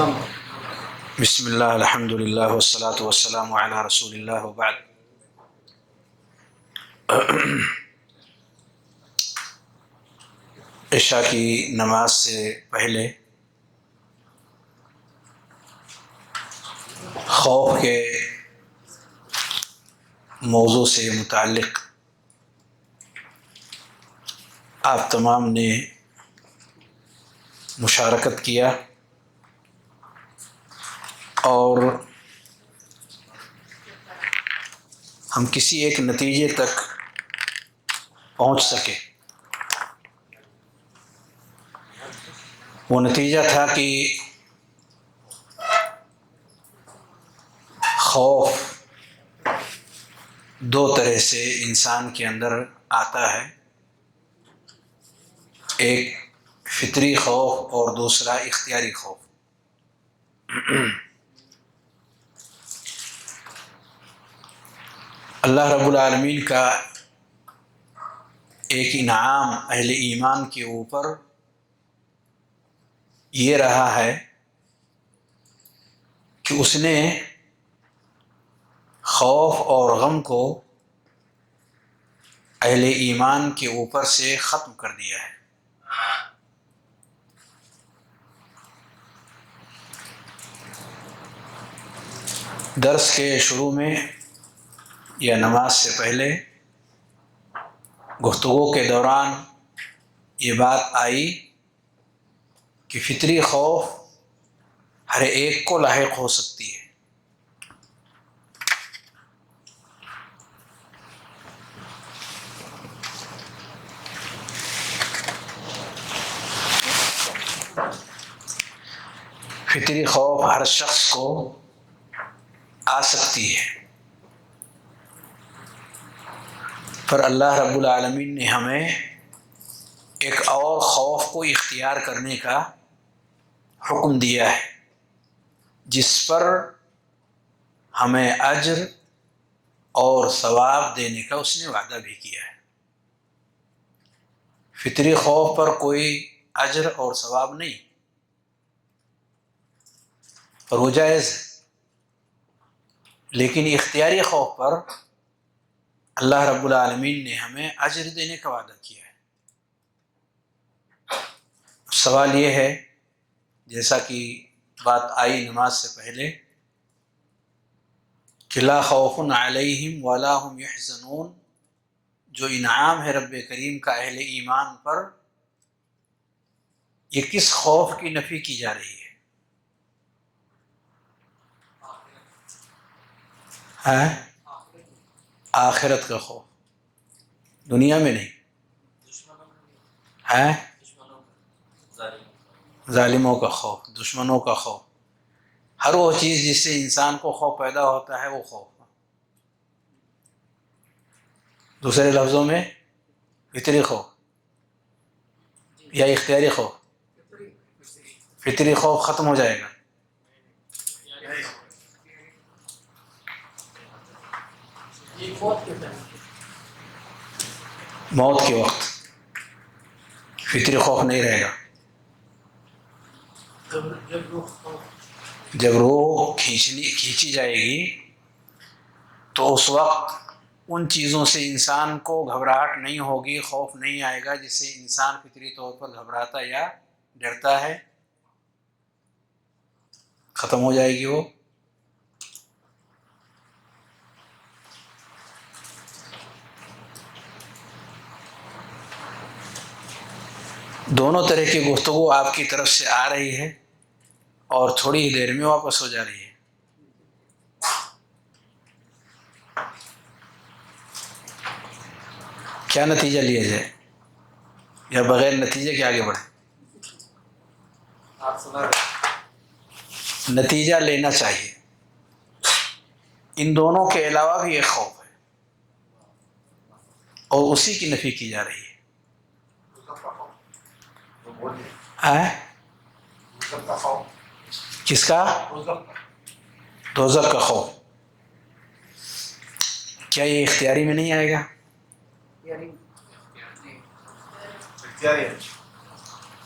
بسم اللہ الحمد للہ والصلاة والسلام علی رسول اللہ وبعد۔ عشاء کی نماز سے پہلے خوف کے موضوع سے متعلق آپ تمام نے مشارکت کیا اور ہم کسی ایک نتیجے تک پہنچ سکے۔ وہ نتیجہ تھا کہ خوف دو طرح سے انسان کے اندر آتا ہے، ایک فطری خوف اور دوسرا اختیاری خوف۔ اللہ رب العالمین کا ایک انعام اہل ایمان کے اوپر یہ رہا ہے کہ اس نے خوف اور غم کو اہل ایمان کے اوپر سے ختم کر دیا ہے۔ درس کے شروع میں یا نماز سے پہلے گفتگو کے دوران یہ بات آئی کہ فطری خوف ہر ایک کو لاحق ہو سکتی ہے۔ فطری خوف ہر شخص کو آ سکتی ہے، پر اللہ رب العالمین نے ہمیں ایک اور خوف کو اختیار کرنے کا حکم دیا ہے، جس پر ہمیں اجر اور ثواب دینے کا اس نے وعدہ بھی کیا ہے۔ فطری خوف پر کوئی اجر اور ثواب نہیں، پر وہ جائز ہے، لیکن اختیاری خوف پر اللہ رب العالمین نے ہمیں اجر دینے کا وعدہ کیا ہے۔ سوال یہ ہے، جیسا کہ بات آئی نماز سے پہلے، کہ لا خوف علیہم ولا هم یحزنون، جو انعام ہے رب کریم کا اہل ایمان پر، یہ کس خوف کی نفی کی جا رہی ہے؟ آخرت کا خوف، دنیا میں نہیں ہے۔ ظالموں کا خوف، دشمنوں کا خوف، ہر وہ چیز جس سے انسان کو خوف پیدا ہوتا ہے وہ خوف۔ دوسرے لفظوں میں فطری خوف یا اختیاری خوف؟ فطری خوف ختم ہو جائے گا، موت کے وقت فطری خوف نہیں رہے گا۔ جب روح کھینچی جائے گی تو اس وقت ان چیزوں سے انسان کو گھبراہٹ نہیں ہوگی، خوف نہیں آئے گا جس سے انسان فطری طور پر گھبراتا یا ڈرتا ہے، ختم ہو جائے گی وہ۔ دونوں طرح کی گفتگو آپ کی طرف سے آ رہی ہے اور تھوڑی ہی دیر میں واپس ہو جا رہی ہے۔ کیا نتیجہ لیا جائے یا بغیر نتیجے کے آگے بڑھیں؟ نتیجہ لینا چاہیے۔ ان دونوں کے علاوہ بھی ایک خوف ہے اور اسی کی نفی کی جا رہی ہے۔ کس کا؟ دوزخ کا خوف۔ کیا یہ اختیاری میں نہیں آئے گا؟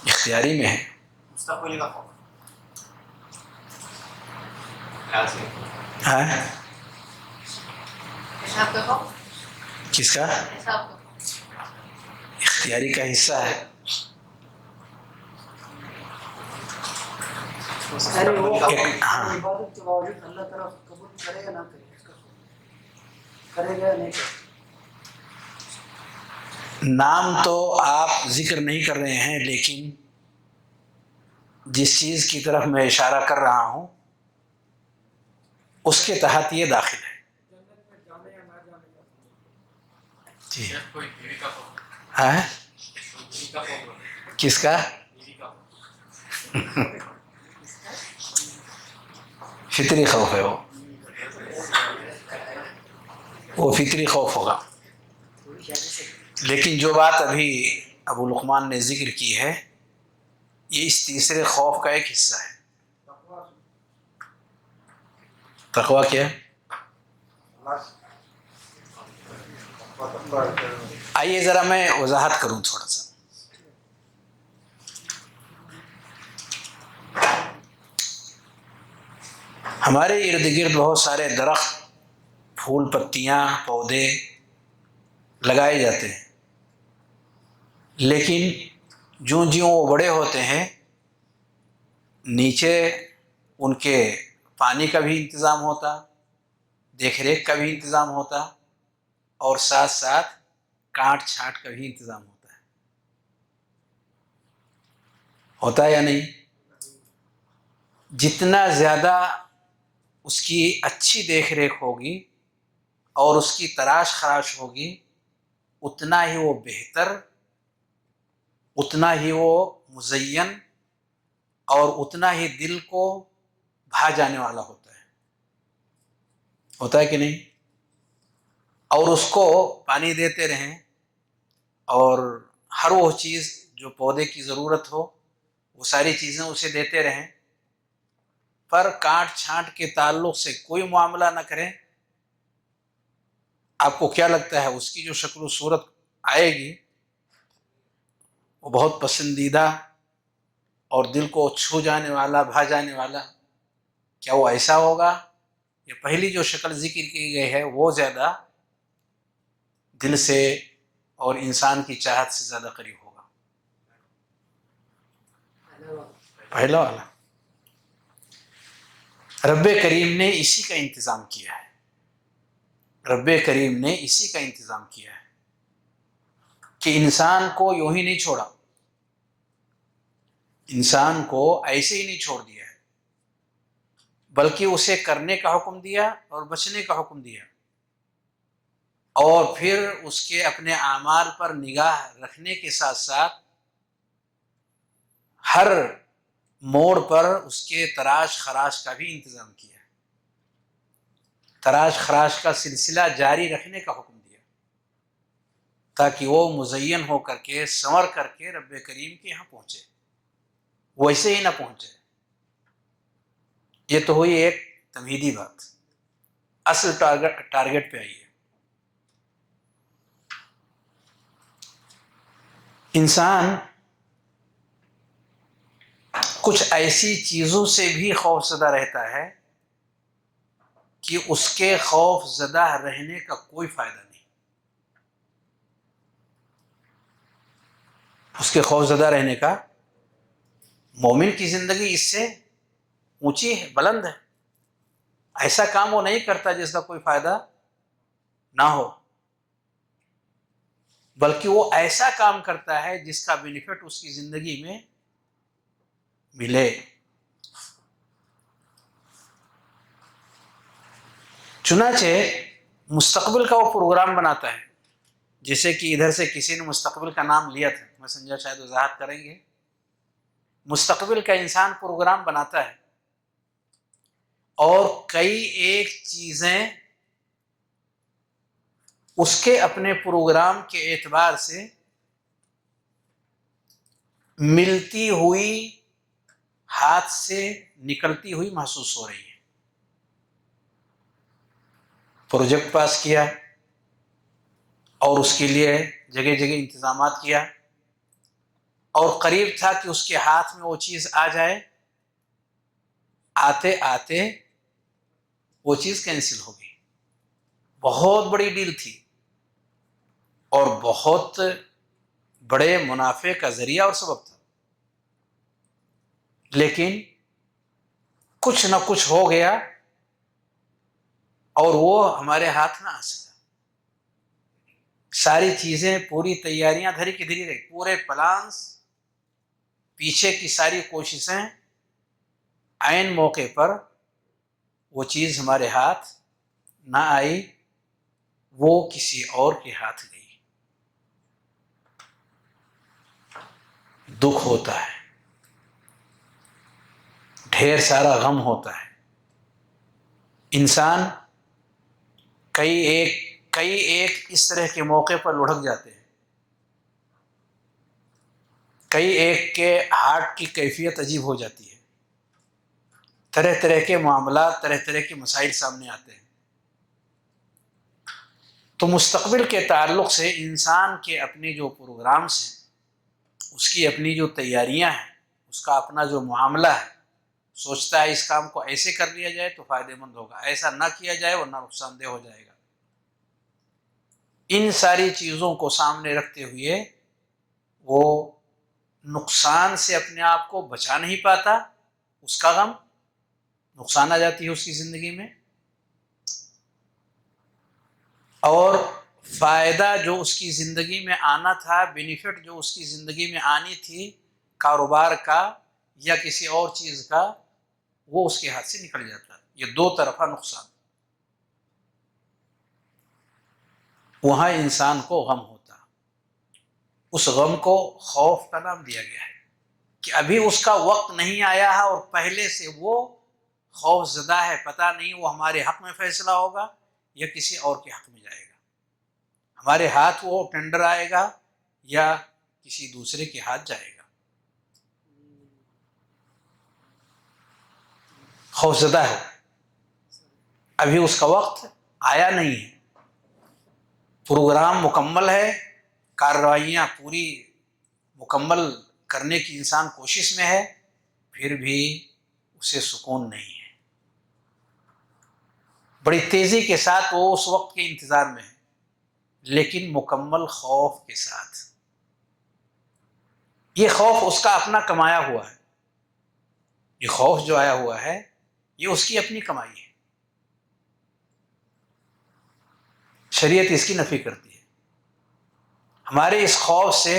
اختیاری میں ہے۔ ہاں کس کا اختیاری کا حصہ ہے؟ ہاں نام تو آپ ذکر نہیں کر رہے ہیں، لیکن جس چیز کی طرف میں اشارہ کر رہا ہوں اس کے تحت یہ داخل ہے. جی ہاں کس کا؟ فطری خوف ہے، وہ فطری خوف ہوگا. لیکن جو بات ابھی ابو لقمان نے ذکر کی ہے یہ اس تیسرے خوف کا ایک حصہ ہے. تقویٰ کیا؟ آئیے ذرا میں وضاحت کروں تھوڑا سا. ہمارے ارد گرد بہت سارے درخت، پھول، پتیاں، پودے لگائے جاتے ہیں، لیکن جوں جوں وہ بڑے ہوتے ہیں نیچے ان کے پانی کا بھی انتظام ہوتا، دیکھ ریکھ کا بھی انتظام ہوتا، اور ساتھ ساتھ کاٹ چھانٹ کا بھی انتظام ہوتا ہے یا نہیں؟ جتنا زیادہ اس کی اچھی دیکھ ریکھ ہوگی اور اس کی تراش خراش ہوگی اتنا ہی وہ بہتر، اتنا ہی وہ مزین اور اتنا ہی دل کو بھا جانے والا ہوتا ہے کہ نہیں؟ اور اس کو پانی دیتے رہیں اور ہر وہ چیز جو پودے کی ضرورت ہو وہ ساری چیزیں اسے دیتے رہیں، پر کاٹ چھانٹ کے تعلق سے کوئی معاملہ نہ کریں، آپ کو کیا لگتا ہے اس کی جو شکل و صورت آئے گی وہ بہت پسندیدہ اور دل کو چھو جانے والا، بھا جانے والا؟ کیا وہ ایسا ہوگا یا پہلی جو شکل ذکر کی گئی ہے وہ زیادہ دل سے اور انسان کی چاہت سے زیادہ قریب ہوگا؟ پہلا والا. رب کریم نے اسی کا انتظام کیا ہے، رب کریم نے اسی کا انتظام کیا ہے کہ انسان کو یوں ہی نہیں چھوڑا، انسان کو ایسے ہی نہیں چھوڑ دیا ہے، بلکہ اسے کرنے کا حکم دیا اور بچنے کا حکم دیا، اور پھر اس کے اپنے اعمال پر نگاہ رکھنے کے ساتھ ساتھ ہر موڑ پر اس کے تراش خراش کا بھی انتظام کیا، تراش خراش کا سلسلہ جاری رکھنے کا حکم دیا تاکہ وہ مزین ہو کر کے سنور کر کے رب کریم کے یہاں پہنچے، ویسے ہی نہ پہنچے. یہ تو ہوئی ایک تمہیدی بات. اصل ٹارگٹ پہ آئیے. انسان کچھ ایسی چیزوں سے بھی خوف زدہ رہتا ہے کہ اس کے خوف زدہ رہنے کا کوئی فائدہ نہیں. اس کے خوف زدہ رہنے کا، مومن کی زندگی اس سے اونچی ہے، بلند ہے. ایسا کام وہ نہیں کرتا جس کا کوئی فائدہ نہ ہو، بلکہ وہ ایسا کام کرتا ہے جس کا بینیفٹ اس کی زندگی میں ملے. چنانچہ مستقبل کا وہ پروگرام بناتا ہے، جیسے کہ ادھر سے کسی نے مستقبل کا نام لیا تھا، میں سمجھا شاید وضاحت کریں گے. مستقبل کا انسان پروگرام بناتا ہے اور کئی ایک چیزیں اس کے اپنے پروگرام کے اعتبار سے ملتی ہوئی، ہاتھ سے نکلتی ہوئی محسوس ہو رہی ہے. پروجیکٹ پاس کیا اور اس کے لیے جگہ جگہ انتظامات کیا، اور قریب تھا کہ اس کے ہاتھ میں وہ چیز آ جائے. آتے آتے وہ چیز کینسل ہو گئی. بہت بڑی ڈیل تھی اور بہت بڑے منافع کا ذریعہ اور سبب تھا، لیکن کچھ نہ کچھ ہو گیا اور وہ ہمارے ہاتھ نہ آ سکا. ساری چیزیں، پوری تیاریاں دھری کی دھری رہی، پورے پلانس، پیچھے کی ساری کوششیں، عین موقع پر وہ چیز ہمارے ہاتھ نہ آئی، وہ کسی اور کے ہاتھ گئی. دکھ ہوتا ہے، ڈھیر سارا غم ہوتا ہے. انسان کئی ایک اس طرح کے موقع پر لڑک جاتے ہیں. کئی ایک کے ہارٹ کی کیفیت عجیب ہو جاتی ہے، طرح طرح کے معاملات، طرح طرح کے مسائل سامنے آتے ہیں. تو مستقبل کے تعلق سے انسان کے اپنے جو پروگرامز ہیں، اس کی اپنی جو تیاریاں ہیں، اس کا اپنا جو معاملہ ہے، سوچتا ہے اس کام کو ایسے کر لیا جائے تو فائدہ مند ہوگا، ایسا نہ کیا جائے ورنہ نقصان دہ ہو جائے گا. ان ساری چیزوں کو سامنے رکھتے ہوئے وہ نقصان سے اپنے آپ کو بچا نہیں پاتا، اس کا غم، نقصان آ جاتی ہے اس کی زندگی میں، اور فائدہ جو اس کی زندگی میں آنا تھا، بینیفٹ جو اس کی زندگی میں آنی تھی کاروبار کا یا کسی اور چیز کا، وہ اس کے ہاتھ سے نکل جاتا. یہ دو طرفہ نقصان. وہاں انسان کو غم ہوتا. اس غم کو خوف کا نام دیا گیا ہے کہ ابھی اس کا وقت نہیں آیا ہے اور پہلے سے وہ خوف زدہ ہے، پتہ نہیں وہ ہمارے حق میں فیصلہ ہوگا یا کسی اور کے حق میں جائے گا، ہمارے ہاتھ وہ ٹینڈر آئے گا یا کسی دوسرے کے ہاتھ جائے گا. خوف زدہ ہے، ابھی اس کا وقت آیا نہیں ہے، پروگرام مکمل ہے، کارروائیاں پوری مکمل کرنے کی انسان کوشش میں ہے، پھر بھی اسے سکون نہیں ہے. بڑی تیزی کے ساتھ وہ اس وقت کے انتظار میں ہے، لیکن مکمل خوف کے ساتھ. یہ خوف اس کا اپنا کمایا ہوا ہے، یہ خوف جو آیا ہوا ہے یہ اس کی اپنی کمائی ہے. شریعت اس کی نفی کرتی ہے. ہمارے اس خوف سے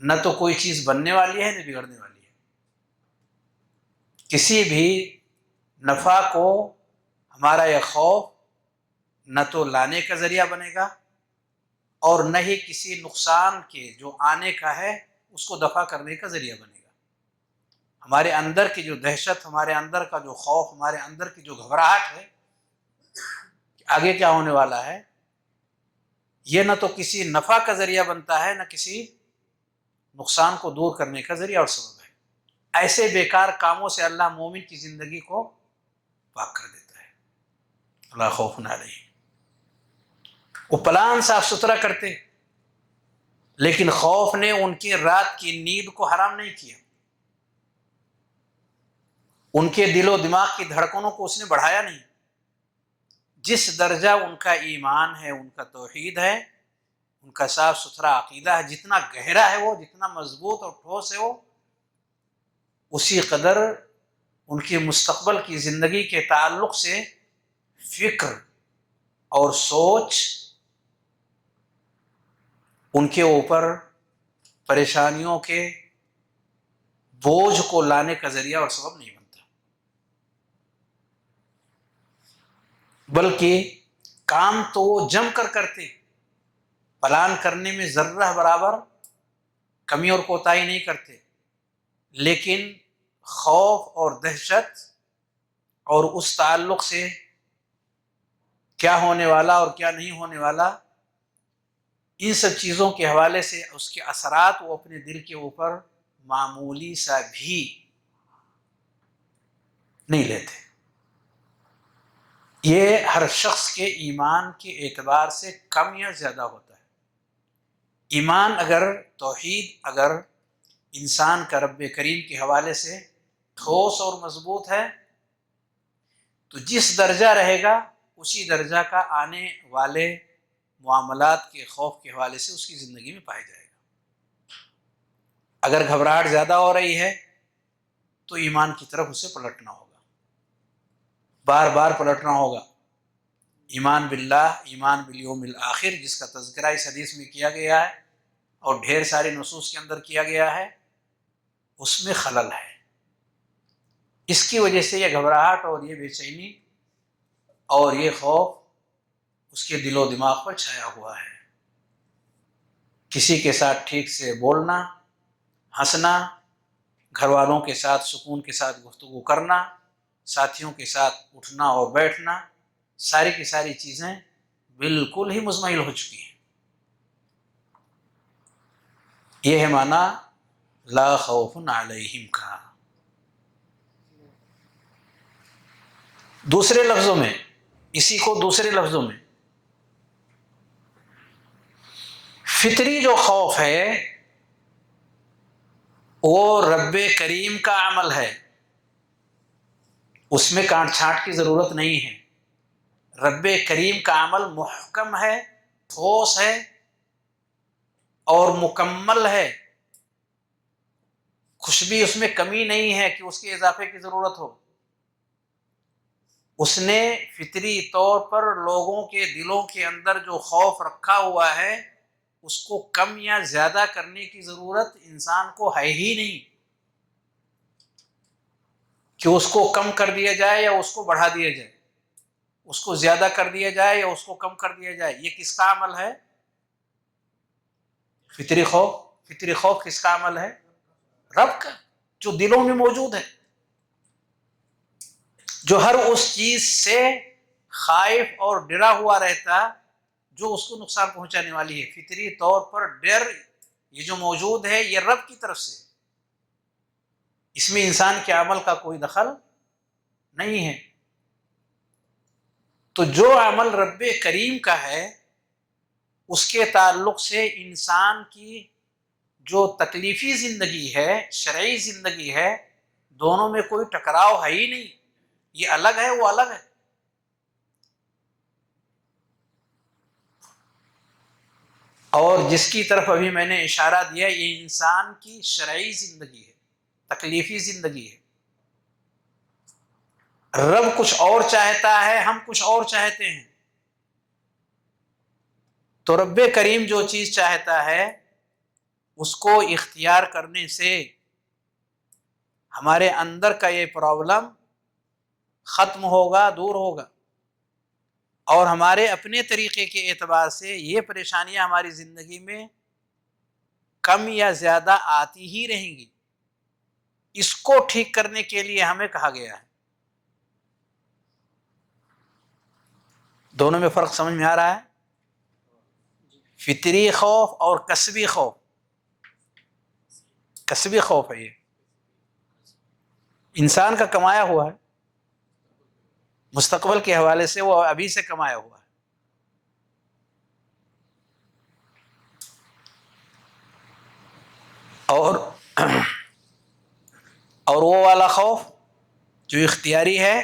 نہ تو کوئی چیز بننے والی ہے نہ بگڑنے والی ہے. کسی بھی نفع کو ہمارا یہ خوف نہ تو لانے کا ذریعہ بنے گا اور نہ ہی کسی نقصان کے جو آنے کا ہے اس کو دفع کرنے کا ذریعہ بنے گا. ہمارے اندر کی جو دہشت، ہمارے اندر کا جو خوف، ہمارے اندر کی جو گھبراہٹ ہے کہ آگے کیا ہونے والا ہے، یہ نہ تو کسی نفع کا ذریعہ بنتا ہے نہ کسی نقصان کو دور کرنے کا ذریعہ اور سبب ہے. ایسے بیکار کاموں سے اللہ مومن کی زندگی کو پاک کر دیتا ہے. اللہ خوف نہ علیہ. وہ پلان صاف ستھرا کرتے، لیکن خوف نے ان کی رات کی نیند کو حرام نہیں کیا، ان کے دل و دماغ کی دھڑکنوں کو اس نے بڑھایا نہیں. جس درجہ ان کا ایمان ہے، ان کا توحید ہے، ان کا صاف ستھرا عقیدہ ہے، جتنا گہرا ہے وہ، جتنا مضبوط اور ٹھوس ہے وہ، اسی قدر ان کی مستقبل کی زندگی کے تعلق سے فکر اور سوچ ان کے اوپر پریشانیوں کے بوجھ کو لانے کا ذریعہ اور سبب نہیں بنتا، بلکہ کام تو وہ جم کر کرتے، پلان کرنے میں ذرہ برابر کمی اور کوتاہی نہیں کرتے، لیکن خوف اور دہشت اور اس تعلق سے کیا ہونے والا اور کیا نہیں ہونے والا، ان سب چیزوں کے حوالے سے اس کے اثرات وہ اپنے دل کے اوپر معمولی سا بھی نہیں لیتے. یہ ہر شخص کے ایمان کے اعتبار سے کم یا زیادہ ہوتا ہے. ایمان اگر، توحید اگر انسان کا رب کریم کے حوالے سے ٹھوس اور مضبوط ہے تو جس درجہ رہے گا اسی درجہ کا آنے والے معاملات کے خوف کے حوالے سے اس کی زندگی میں پایا جائے گا۔ اگر گھبراہٹ زیادہ ہو رہی ہے تو ایمان کی طرف اسے پلٹنا ہوگا، بار بار پلٹنا ہوگا۔ ایمان باللہ، ایمان بالیوم الآخر، جس کا تذکرہ اس حدیث میں کیا گیا ہے اور ڈھیر سارے نصوص کے اندر کیا گیا ہے، اس میں خلل ہے۔ اس کی وجہ سے یہ گھبراہٹ اور یہ بے چینی اور یہ خوف اس کے دل و دماغ پر چھایا ہوا ہے۔ کسی کے ساتھ ٹھیک سے بولنا، ہنسنا، گھر والوں کے ساتھ سکون کے ساتھ گفتگو کرنا، ساتھیوں کے ساتھ اٹھنا اور بیٹھنا، ساری کی ساری چیزیں بالکل ہی مزمحل ہو چکی ہیں۔ یہ ہے معنی لا خوف علیہم کا۔ دوسرے لفظوں میں، اسی کو دوسرے لفظوں میں، فطری جو خوف ہے وہ رب کریم کا عمل ہے، اس میں کانٹ چھانٹ کی ضرورت نہیں ہے۔ رب کریم کا عمل محکم ہے، ٹھوس ہے اور مکمل ہے، کچھ بھی اس میں کمی نہیں ہے کہ اس کے اضافے کی ضرورت ہو۔ اس نے فطری طور پر لوگوں کے دلوں کے اندر جو خوف رکھا ہوا ہے اس کو کم یا زیادہ کرنے کی ضرورت انسان کو ہے ہی نہیں، کہ اس کو کم کر دیا جائے یا اس کو بڑھا دیا جائے، اس کو زیادہ کر دیا جائے یا اس کو کم کر دیا جائے۔ یہ کس کا عمل ہے؟ فطری خوف۔ فطری خوف کس کا عمل ہے؟ رب کا، جو دلوں میں موجود ہے، جو ہر اس چیز سے خائف اور ڈرا ہوا رہتا جو اس کو نقصان پہنچانے والی ہے۔ فطری طور پر ڈر یہ جو موجود ہے یہ رب کی طرف سے، اس میں انسان کے عمل کا کوئی دخل نہیں ہے۔ تو جو عمل رب کریم کا ہے اس کے تعلق سے انسان کی جو تکلیفی زندگی ہے، شرعی زندگی ہے، دونوں میں کوئی ٹکراؤ ہے ہی نہیں، یہ الگ ہے وہ الگ ہے۔ اور جس کی طرف ابھی میں نے اشارہ دیا یہ انسان کی شرعی زندگی ہے، تکلیفی زندگی ہے۔ رب کچھ اور چاہتا ہے، ہم کچھ اور چاہتے ہیں۔ تو رب کریم جو چیز چاہتا ہے اس کو اختیار کرنے سے ہمارے اندر کا یہ پرابلم ختم ہوگا، دور ہوگا، اور ہمارے اپنے طریقے کے اعتبار سے یہ پریشانیاں ہماری زندگی میں کم یا زیادہ آتی ہی رہیں گی۔ اس کو ٹھیک کرنے کے لیے ہمیں کہا گیا ہے۔ دونوں میں فرق سمجھ میں آ رہا ہے؟ فطری خوف اور کسبی خوف۔ کسبی خوف ہے، یہ انسان کا کمایا ہوا ہے، مستقبل کے حوالے سے وہ ابھی سے کمایا ہوا ہے۔ اور وہ والا خوف جو اختیاری ہے،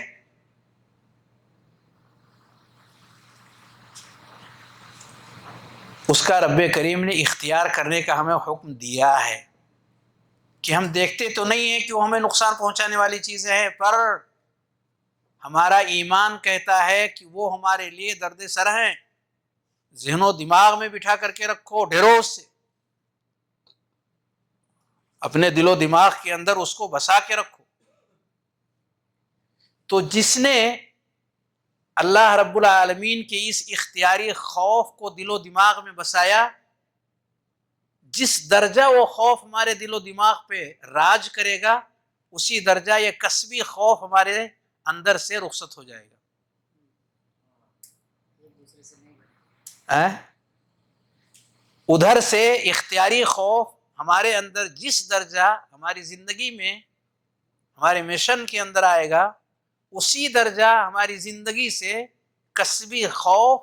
اس کا رب کریم نے اختیار کرنے کا ہمیں حکم دیا ہے، کہ ہم دیکھتے تو نہیں ہیں کہ وہ ہمیں نقصان پہنچانے والی چیزیں ہیں، پر ہمارا ایمان کہتا ہے کہ وہ ہمارے لیے درد سر ہیں۔ ذہن و دماغ میں بٹھا کر کے رکھو، ڈرو اس سے، اپنے دل و دماغ کے اندر اس کو بسا کے رکھو۔ تو جس نے اللہ رب العالمین کے اس اختیاری خوف کو دل و دماغ میں بسایا، جس درجہ وہ خوف ہمارے دل و دماغ پہ راج کرے گا اسی درجہ یہ کسبی خوف ہمارے اندر سے رخصت ہو جائے گا۔ ادھر سے اختیاری خوف ہمارے اندر جس درجہ ہماری زندگی میں ہمارے مشن کے اندر آئے گا اسی درجہ ہماری زندگی سے کسبی خوف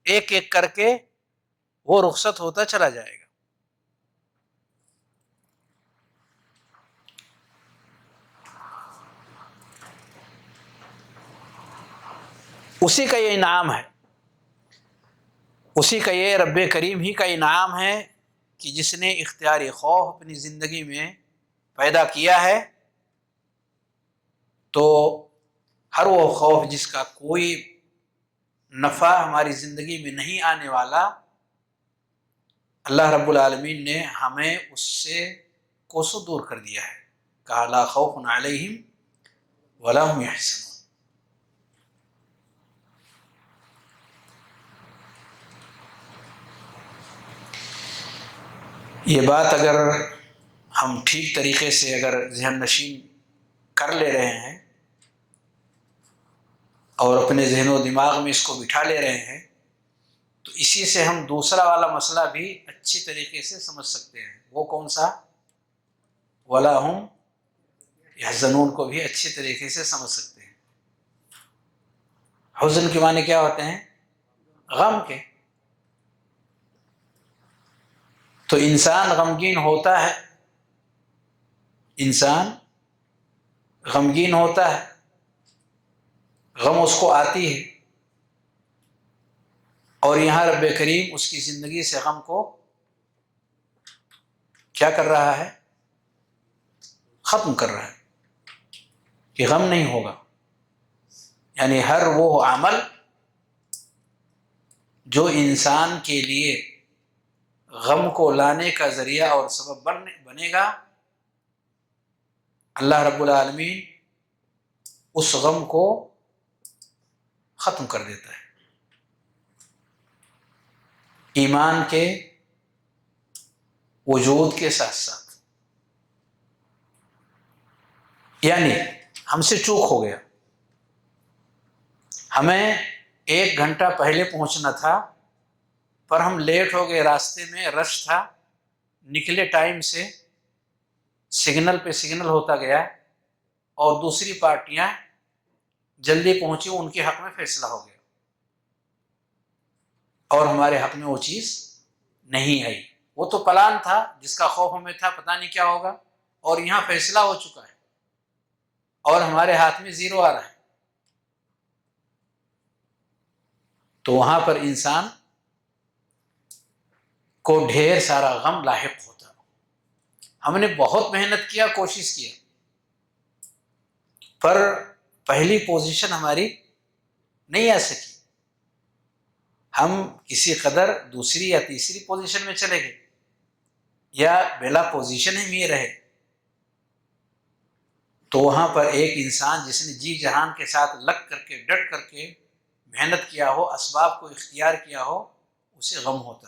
ایک ایک کر کے وہ رخصت ہوتا چلا جائے گا۔ اسی کا یہ انعام ہے، اسی کا یہ رب کریم ہی کا انعام ہے کہ جس نے اختیار خوف اپنی زندگی میں پیدا کیا ہے، تو ہر وہ خوف جس کا کوئی نفع ہماری زندگی میں نہیں آنے والا، اللہ رب العالمین نے ہمیں اس سے کوسوں دور کر دیا ہے، کہا لا خوف علیہم ولا هم يحزنون۔ یہ بات اگر ہم ٹھیک طریقے سے اگر ذہن نشین کر لے رہے ہیں اور اپنے ذہن و دماغ میں اس کو بٹھا لے رہے ہیں، تو اسی سے ہم دوسرا والا مسئلہ بھی اچھی طریقے سے سمجھ سکتے ہیں۔ وہ کون سا؟ ولا هم يحزنون کو بھی اچھی طریقے سے سمجھ سکتے ہیں۔ حزن کے معنی کیا ہوتے ہیں؟ غم کے۔ تو انسان غمگین ہوتا ہے، انسان غمگین ہوتا ہے، غم اس کو آتی ہے، اور یہاں رب کریم اس کی زندگی سے غم کو کیا کر رہا ہے؟ ختم کر رہا ہے کہ غم نہیں ہوگا۔ یعنی ہر وہ عمل جو انسان کے لیے غم کو لانے کا ذریعہ اور سبب بنے گا، اللہ رب العالمین اس غم کو ختم کر دیتا ہے۔ ایمان کے وجود کے ساتھ ساتھ، یعنی ہم سے چوک ہو گیا، ہمیں 1 گھنٹہ پہلے پہنچنا تھا پر ہم لیٹ ہو گئے، راستے میں رش تھا، نکلے ٹائم سے، سگنل پہ سگنل ہوتا گیا، اور دوسری پارٹیاں جلدی پہنچی، ان کے حق میں فیصلہ ہو گیا اور ہمارے حق میں وہ چیز نہیں آئی۔ وہ تو پلان تھا جس کا خوف ہمیں تھا پتہ نہیں کیا ہوگا، اور یہاں فیصلہ ہو چکا ہے اور ہمارے ہاتھ میں زیرو آ رہا ہے، تو وہاں پر انسان کو ڈھیر سارا غم لاحق ہوتا۔ ہم نے بہت محنت کیا، کوشش کیا، پر پہلی پوزیشن ہماری نہیں آ سکی، ہم کسی قدر دوسری یا تیسری پوزیشن میں چلے گئے، یا بلا پوزیشن ہی میں رہے۔ تو وہاں پر ایک انسان جس نے جی جہان کے ساتھ لگ کر کے ڈٹ کر کے محنت کیا ہو، اسباب کو اختیار کیا ہو، اسے غم ہوتا،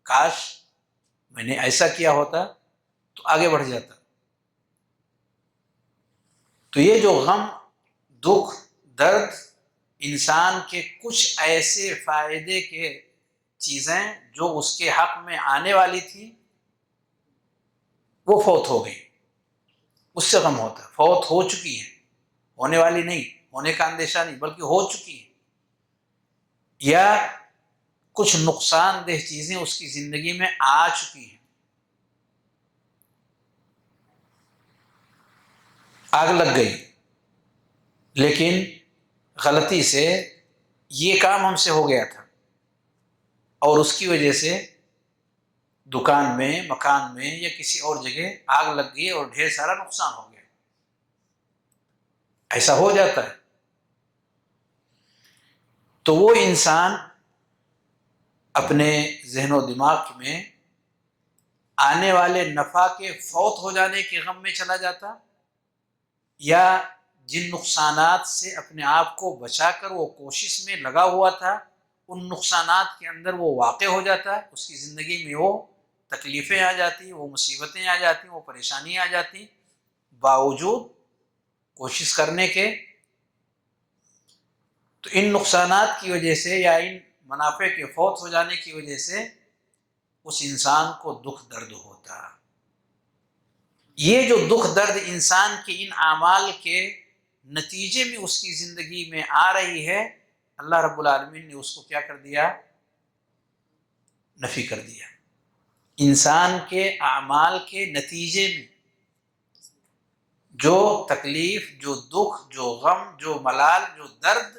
کاش میں نے ایسا کیا ہوتا تو آگے بڑھ جاتا۔ تو یہ جو غم، دکھ، درد، انسان کے کچھ ایسے فائدے کے چیزیں جو اس کے حق میں آنے والی تھی وہ فوت ہو گئی، اس سے غم ہوتا۔ فوت ہو چکی ہے، ہونے والی نہیں، ہونے کا اندیشہ نہیں، بلکہ ہو چکی ہے، یا کچھ نقصان دہ چیزیں اس کی زندگی میں آ چکی ہیں۔ آگ لگ گئی، لیکن غلطی سے یہ کام ہم سے ہو گیا تھا، اور اس کی وجہ سے دکان میں، مکان میں، یا کسی اور جگہ آگ لگ گئی اور ڈھیر سارا نقصان ہو گیا۔ ایسا ہو جاتا ہے۔ تو وہ انسان اپنے ذہن و دماغ میں آنے والے نفع کے فوت ہو جانے کے غم میں چلا جاتا، یا جن نقصانات سے اپنے آپ کو بچا کر وہ کوشش میں لگا ہوا تھا، ان نقصانات کے اندر وہ واقع ہو جاتا ہے، اس کی زندگی میں وہ تکلیفیں آ جاتی، وہ مصیبتیں آ جاتی، وہ پریشانیاں آ جاتی، باوجود کوشش کرنے کے۔ تو ان نقصانات کی وجہ سے یا ان منافع کے فوت ہو جانے کی وجہ سے اس انسان کو دکھ درد ہوتا۔ یہ جو دکھ درد انسان کے ان اعمال کے نتیجے میں اس کی زندگی میں آ رہی ہے، اللہ رب العالمین نے اس کو کیا کر دیا؟ نفی کر دیا۔ انسان کے اعمال کے نتیجے میں جو تکلیف، جو دکھ، جو غم، جو ملال، جو درد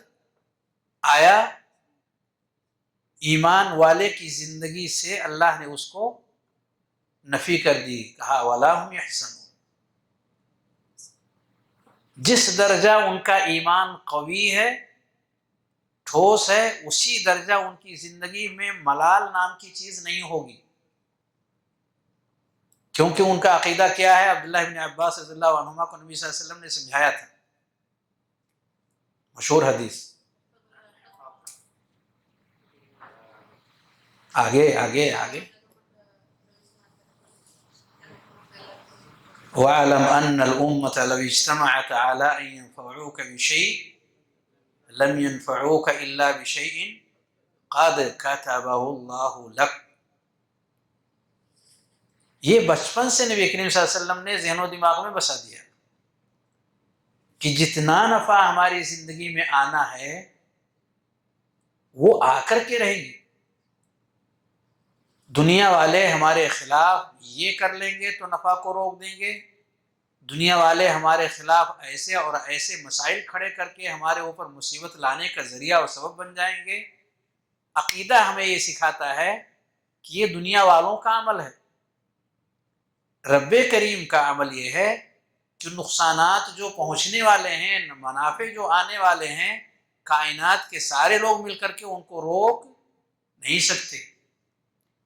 آیا ایمان والے کی زندگی سے اللہ نے اس کو نفی کر دی، کہا وَلَا هُمْ يَحْزَنُونَ۔ جس درجہ ان کا ایمان قوی ہے، ٹھوس ہے، اسی درجہ ان کی زندگی میں ملال نام کی چیز نہیں ہوگی، کیونکہ ان کا عقیدہ کیا ہے؟ عبداللہ بن عباس رضی اللہ عنہما کو نبی صلی اللہ علیہ وسلم نے سمجھایا تھا، مشہور حدیث۔ آگے آگے آگے، وَاعْلَمْ أَنَّ الْأُمَّةَ لَوْ اجْتَمَعَتْ عَلَىٰ أَن يَنفَعُوكَ بِشَيْءٍ لَمْ يَنفَعُوكَ إِلَّا بِشَيْءٍ قَدْ كَتَبَهُ اللَّهُ لَكَ۔ یہ بچپن سے نبی کریم صلی اللہ علیہ وسلم نے ذہن و دماغ میں بسا دیا کہ جتنا نفع ہماری زندگی میں آنا ہے وہ آ کر کے رہیں گے۔ دنیا والے ہمارے خلاف یہ کر لیں گے تو نفع کو روک دیں گے، دنیا والے ہمارے خلاف ایسے اور ایسے مسائل کھڑے کر کے ہمارے اوپر مصیبت لانے کا ذریعہ اور سبب بن جائیں گے۔ عقیدہ ہمیں یہ سکھاتا ہے کہ یہ دنیا والوں کا عمل ہے، رب کریم کا عمل یہ ہے کہ نقصانات جو پہنچنے والے ہیں، منافع جو آنے والے ہیں، کائنات کے سارے لوگ مل کر کے ان کو روک نہیں سکتے۔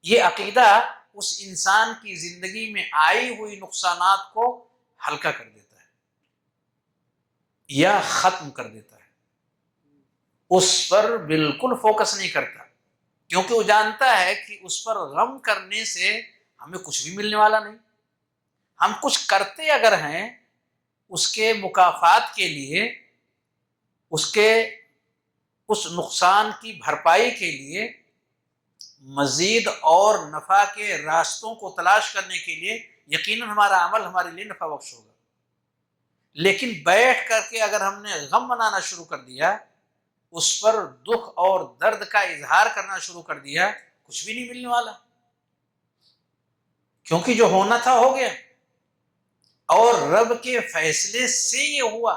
یہ عقیدہ اس انسان کی زندگی میں آئی ہوئی نقصانات کو ہلکا کر دیتا ہے یا ختم کر دیتا ہے، اس پر بالکل فوکس نہیں کرتا، کیونکہ وہ جانتا ہے کہ اس پر غم کرنے سے ہمیں کچھ بھی ملنے والا نہیں۔ ہم کچھ کرتے اگر ہیں اس کے مکافات کے لیے، اس نقصان کی بھرپائی کے لیے، مزید اور نفع کے راستوں کو تلاش کرنے کے لیے، یقیناً ہمارا عمل ہمارے لیے نفع بخش ہوگا۔ لیکن بیٹھ کر کے اگر ہم نے غم منانا شروع کر دیا، اس پر دکھ اور درد کا اظہار کرنا شروع کر دیا، کچھ بھی نہیں ملنے والا، کیونکہ جو ہونا تھا ہو گیا، اور رب کے فیصلے سے یہ ہوا۔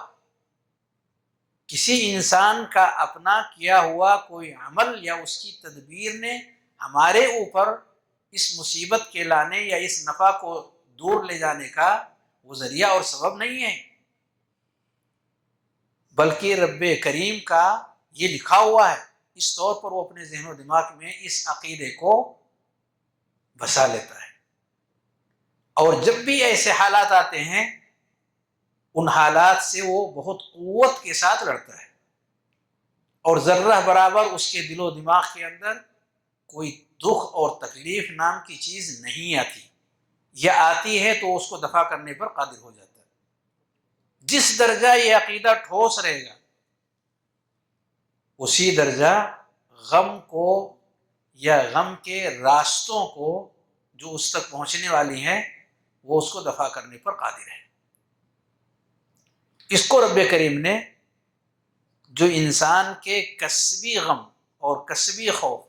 کسی انسان کا اپنا کیا ہوا کوئی عمل یا اس کی تدبیر نے ہمارے اوپر اس مصیبت کے لانے یا اس نفع کو دور لے جانے کا وہ ذریعہ اور سبب نہیں ہے، بلکہ رب کریم کا یہ لکھا ہوا ہے۔ اس طور پر وہ اپنے ذہن و دماغ میں اس عقیدے کو بسا لیتا ہے، اور جب بھی ایسے حالات آتے ہیں ان حالات سے وہ بہت قوت کے ساتھ لڑتا ہے، اور ذرہ برابر اس کے دل و دماغ کے اندر کوئی دکھ اور تکلیف نام کی چیز نہیں آتی، یا آتی ہے تو اس کو دفع کرنے پر قادر ہو جاتا ہے۔ جس درجہ یہ عقیدہ ٹھوس رہے گا اسی درجہ غم کو یا غم کے راستوں کو جو اس تک پہنچنے والی ہیں وہ اس کو دفع کرنے پر قادر ہے۔ اس کو رب کریم نے جو انسان کے کسبی غم اور کسبی خوف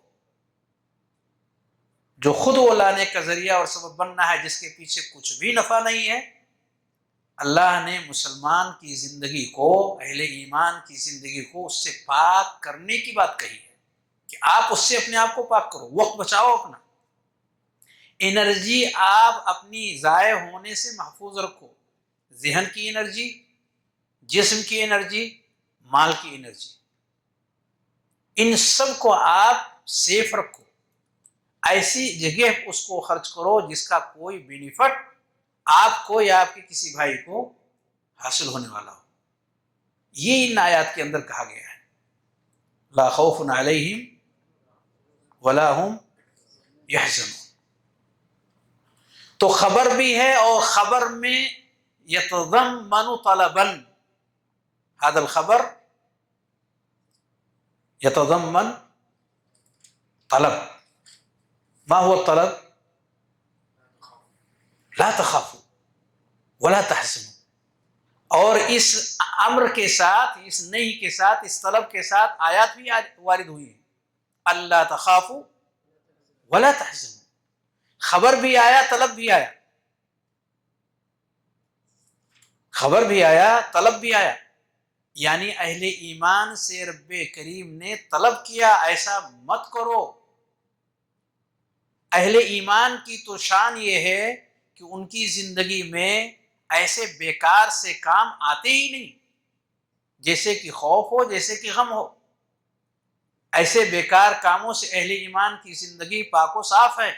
جو خود وہ لانے کا ذریعہ اور سبب بننا ہے، جس کے پیچھے کچھ بھی نفع نہیں ہے، اللہ نے مسلمان کی زندگی کو، اہل ایمان کی زندگی کو اس سے پاک کرنے کی بات کہی ہے کہ آپ اس سے اپنے آپ کو پاک کرو، وقت بچاؤ، اپنا انرجی آپ اپنی ضائع ہونے سے محفوظ رکھو، ذہن کی انرجی، جسم کی انرجی، مال کی انرجی، ان سب کو آپ سیف رکھو، ایسی جگہ اس کو خرچ کرو جس کا کوئی بینیفٹ آپ کو یا آپ کے کسی بھائی کو حاصل ہونے والا ہو۔ یہ ان آیات کے اندر کہا گیا ہے، لا خوف علیہم ولا هم يحزنون۔ تو خبر بھی ہے، اور خبر میں یتضمن طلبا، هذا الخبر يتضمن طلب۔ ما هو الطلب؟ لا تخافوا ولا تحزنوا۔ اور اس امر کے ساتھ، اس نہیں کے ساتھ، اس طلب کے ساتھ آیات بھی وارد ہوئی ہیں، اللہ تخافوا ولا تحزنوا۔ خبر بھی آیا، طلب بھی آیا، خبر بھی آیا، طلب بھی آیا۔ یعنی اہل ایمان سے رب کریم نے طلب کیا ایسا مت کرو۔ اہل ایمان کی تو شان یہ ہے کہ ان کی زندگی میں ایسے بیکار سے کام آتے ہی نہیں، جیسے کہ خوف ہو، جیسے کہ غم ہو۔ ایسے بیکار کاموں سے اہل ایمان کی زندگی پاک و صاف ہے،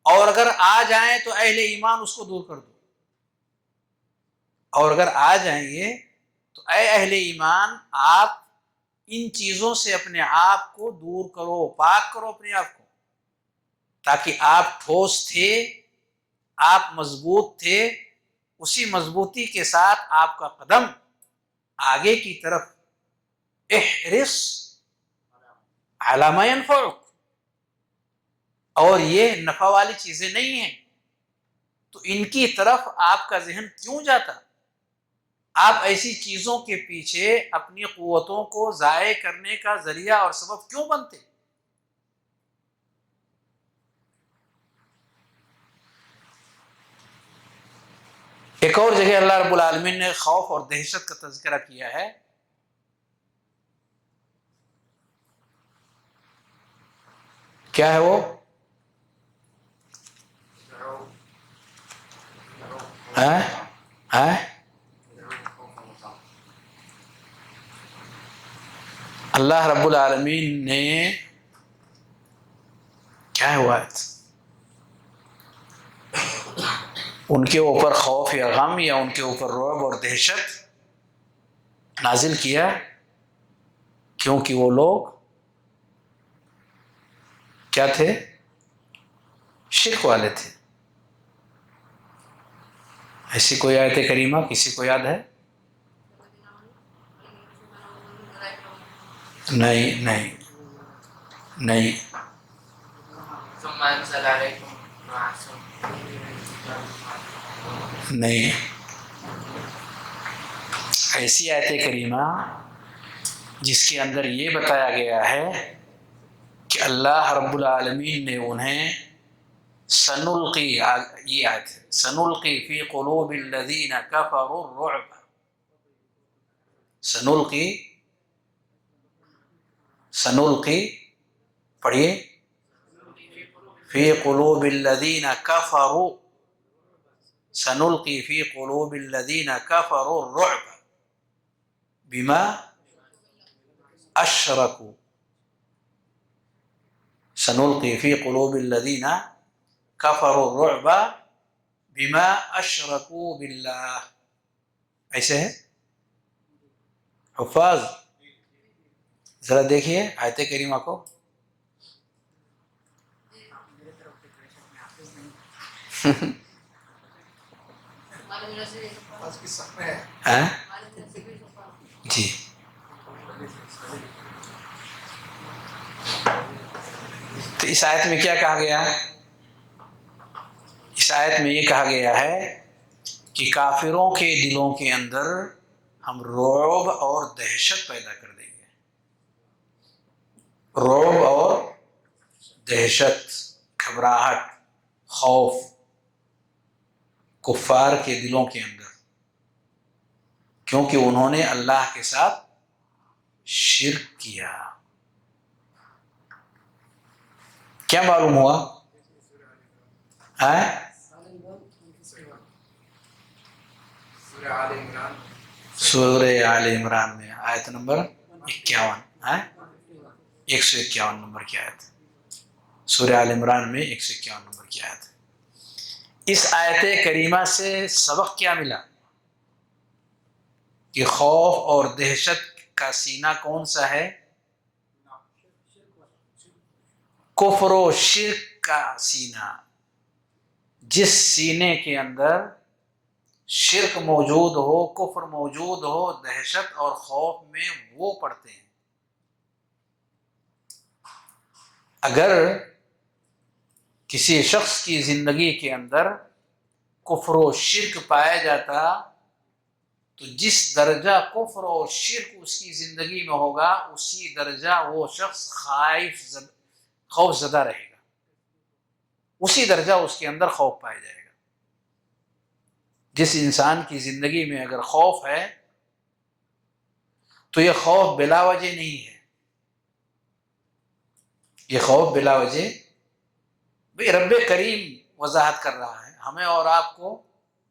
اور اگر آ جائیں تو اہل ایمان اس کو دور کر دو، اور اگر آ جائیں یہ تو اے اہل ایمان آپ ان چیزوں سے اپنے آپ کو دور کرو، پاک کرو اپنے آپ کو، تاکہ آپ ٹھوس تھے، آپ مضبوط تھے، اسی مضبوطی کے ساتھ آپ کا قدم آگے کی طرف، احرص علی ما ینفعک، اور یہ نفع والی چیزیں نہیں ہیں تو ان کی طرف آپ کا ذہن کیوں جاتا؟ آپ ایسی چیزوں کے پیچھے اپنی قوتوں کو ضائع کرنے کا ذریعہ اور سبب کیوں بنتے؟ ایک اور جگہ اللہ رب العالمین نے خوف اور دہشت کا تذکرہ کیا ہے۔ کیا ہے وہ؟ اللہ رب العالمین نے کیا ہوا ان کے اوپر خوف یا غم یا ان کے اوپر رعب اور دہشت نازل کیا، کیونکہ وہ لوگ کیا تھے؟ شرک والے تھے۔ ایسی کوئی آیت کریمہ کسی کو یاد ہے؟ نہیں نہیں نہیں نہیں، ایسی آیت کریمہ جس کے اندر یہ بتایا گیا ہے کہ اللہ رب العالمین نے انہیں سنلقی، یہ آیت ہے، سنلقی فی قلوب الذین کفروا الرعب، سنلقی پڑھیے، فی قلوب الذین کفروا، سنلقی فی قلوب الذین کفروا الرعب بما اشرکوا، سنلقی فی قلوب الذین کفروا الرعب بما اشرکوا باللہ، ایسے ہے حفاظ؟ ذرا دیکھیے آیت کریمہ کو۔ جی تو اس آیت میں کیا کہا گیا؟ اس آیت میں یہ کہا گیا ہے کہ کافروں کے دلوں کے اندر ہم رعب اور دہشت پیدا کر دیں گے، رعب اور دہشت، گھبراہٹ، خوف کفار کے دلوں کے اندر، کیونکہ انہوں نے اللہ کے ساتھ شرک کیا۔ کیا معلوم ہوا؟ سورہ آل عمران میں آیت نمبر 51، 151 نمبر کی آیت، سورہ آل عمران میں 151 نمبر کی آیت۔ اس آیت کریمہ سے سبق کیا ملا؟ کہ خوف اور دہشت کا سینہ کون سا ہے؟ کفر و شرک کا سینہ۔ جس سینے کے اندر شرک موجود ہو، کفر موجود ہو، دہشت اور خوف میں وہ پڑتے ہیں۔ اگر کسی شخص کی زندگی کے اندر کفر و شرک پایا جاتا تو جس درجہ کفر اور شرک اس کی زندگی میں ہوگا اسی درجہ وہ شخص خوف زدہ رہے گا، اسی درجہ اس کے اندر خوف پایا جائے گا۔ جس انسان کی زندگی میں اگر خوف ہے تو یہ خوف بلا وجہ نہیں ہے، یہ خوف بلا وجہ بھئی رب کریم وضاحت کر رہا ہے، ہمیں اور آپ کو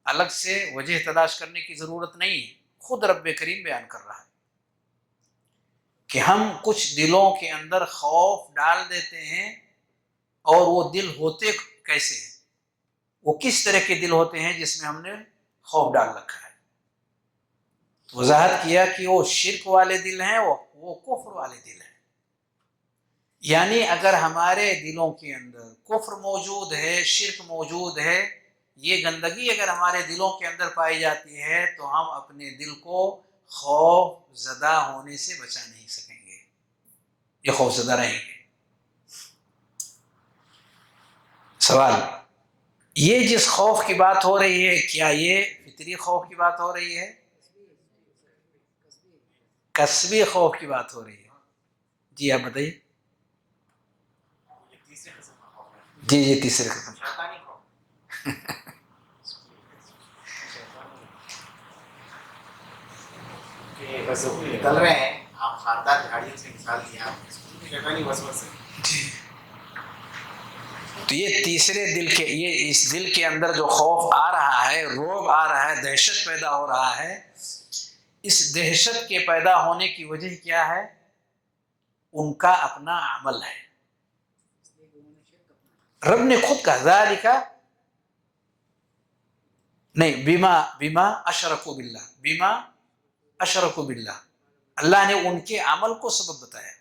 الگ سے وجہ تلاش کرنے کی ضرورت نہیں ہے، خود رب کریم بیان کر رہا ہے کہ ہم کچھ دلوں کے اندر خوف ڈال دیتے ہیں، اور وہ دل ہوتے کیسے ہیں، وہ کس طرح کے دل ہوتے ہیں جس میں ہم نے خوف ڈال رکھا ہے۔ وضاحت کیا کہ وہ شرک والے دل ہیں، وہ کفر والے دل ہیں، یعنی اگر ہمارے دلوں کے اندر کفر موجود ہے، شرک موجود ہے، یہ گندگی اگر ہمارے دلوں کے اندر پائی جاتی ہے تو ہم اپنے دل کو خوف زدہ ہونے سے بچا نہیں سکیں گے، یہ خوف زدہ رہیں گے۔ سوال، یہ جس خوف کی بات ہو رہی ہے کیا یہ فطری خوف کی بات ہو رہی ہے، کسبی خوف کی بات ہو رہی ہے؟ جی آپ بتائیے۔ جی جی تیسرے قسم نکل رہے ہیں، آپ خاردار گاڑیوں سے مثال دیا، جی، تو یہ تیسرے دل کے، یہ اس دل کے اندر جو خوف آ رہا ہے، رعب آ رہا ہے، دہشت پیدا ہو رہا ہے، اس دہشت کے پیدا ہونے کی وجہ کیا ہے؟ ان کا اپنا عمل ہے۔ رب نے خود کہا ذالک نہیں، بما اشرکوا باللہ، بما اشرکوا باللہ، اللہ نے ان کے عمل کو سبب بتایا،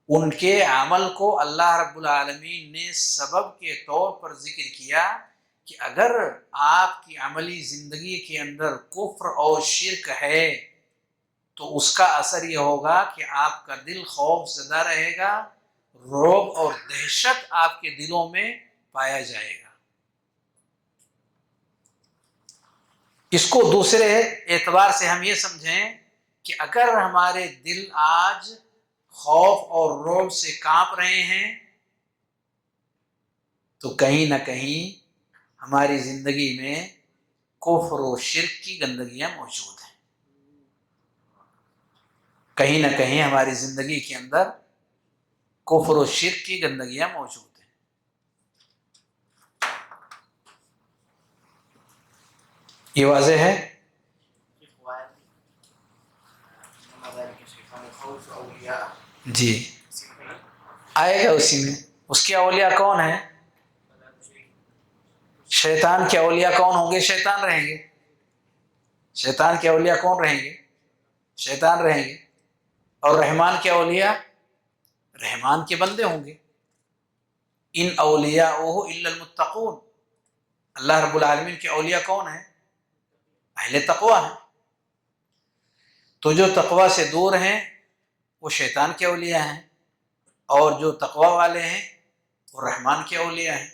ان کے عمل کو اللہ رب العالمین نے سبب کے طور پر ذکر کیا کہ اگر آپ کی عملی زندگی کے اندر کفر اور شرک ہے تو اس کا اثر یہ ہوگا کہ آپ کا دل خوف زدہ رہے گا، رعب اور دہشت آپ کے دلوں میں پایا جائے گا۔ اس کو دوسرے اعتبار سے ہم یہ سمجھیں کہ اگر ہمارے دل آج خوف اور رعب سے کانپ رہے ہیں تو کہیں نہ کہیں ہماری زندگی میں کفر و شرک کی گندگیاں موجود ہیں، کہیں نہ کہیں ہماری زندگی کے اندر کفر و شرک کی گندگیاں موجود ہیں۔ یہ واضح ہے؟ جی آئے گا اسی میں۔ اس کے اولیاء کون ہیں؟ شیطان کے اولیاء کون ہوں گے؟ شیطان رہیں گے۔ شیطان کے اولیاء کون رہیں گے؟ شیطان رہیں گے۔ اور رحمان کے اولیاء رحمان کے بندے ہوں گے۔ ان اولیاءہ الا المتقون، اللہ رب العالمین کے اولیاء کون ہیں؟ اہل تقوی ہیں۔ تو جو تقوی سے دور ہیں وہ شیطان کے اولیاء ہیں، اور جو تقوی والے ہیں وہ رحمان کے اولیاء ہیں۔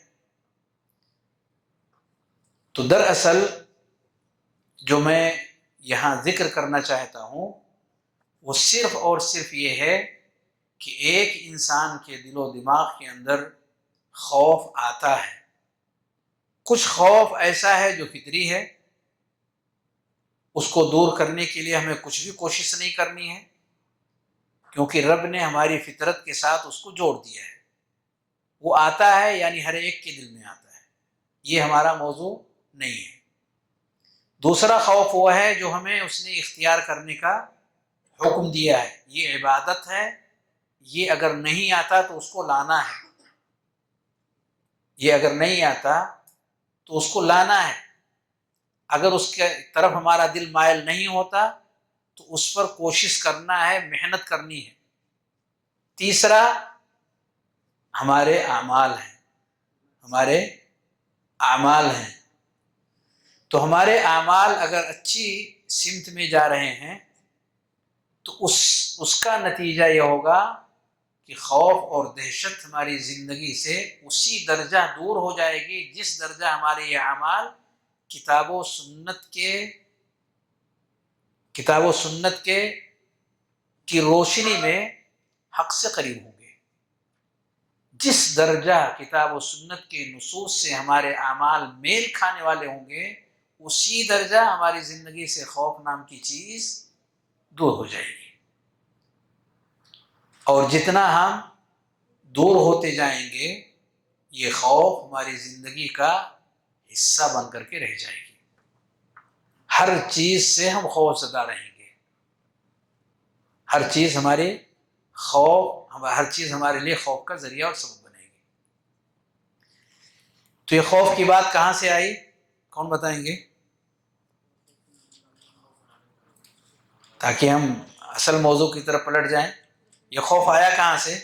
تو دراصل جو میں یہاں ذکر کرنا چاہتا ہوں وہ صرف اور صرف یہ ہے کہ ایک انسان کے دل و دماغ کے اندر خوف آتا ہے، کچھ خوف ایسا ہے جو فطری ہے، اس کو دور کرنے کے لیے ہمیں کچھ بھی کوشش نہیں کرنی ہے، کیونکہ رب نے ہماری فطرت کے ساتھ اس کو جوڑ دیا ہے، وہ آتا ہے، یعنی ہر ایک کے دل میں آتا ہے، یہ ہمارا موضوع نہیں ہے۔ دوسرا خوف وہ ہے جو ہمیں اس نے اختیار کرنے کا حکم دیا ہے، یہ عبادت ہے، یہ اگر نہیں آتا تو اس کو لانا ہے، یہ اگر نہیں آتا تو اس کو لانا ہے، اگر اس کے طرف ہمارا دل مائل نہیں ہوتا تو اس پر کوشش کرنا ہے، محنت کرنی ہے۔ تیسرا ہمارے اعمال ہیں، ہمارے اعمال ہیں، تو ہمارے اعمال اگر اچھی سمت میں جا رہے ہیں تو اس کا نتیجہ یہ ہوگا کہ خوف اور دہشت ہماری زندگی سے اسی درجہ دور ہو جائے گی جس درجہ ہمارے یہ اعمال کتاب و سنت کے کی روشنی میں حق سے قریب ہوں گے۔ جس درجہ کتاب و سنت کے نصوص سے ہمارے اعمال میل کھانے والے ہوں گے، اسی درجہ ہماری زندگی سے خوف نام کی چیز دور ہو جائے گی، اور جتنا ہم دور ہوتے جائیں گے یہ خوف ہماری زندگی کا حصہ بن کر کے رہ جائے گی، ہر چیز سے ہم خوف زدہ رہیں گے، ہر چیز ہمارے لیے خوف کا ذریعہ اور سبب بنے گی۔ تو یہ خوف کی بات کہاں سے آئی، کون بتائیں گے؟ تاکہ ہم اصل موضوع کی طرف پلٹ جائیں، یہ خوف آیا کہاں سے؟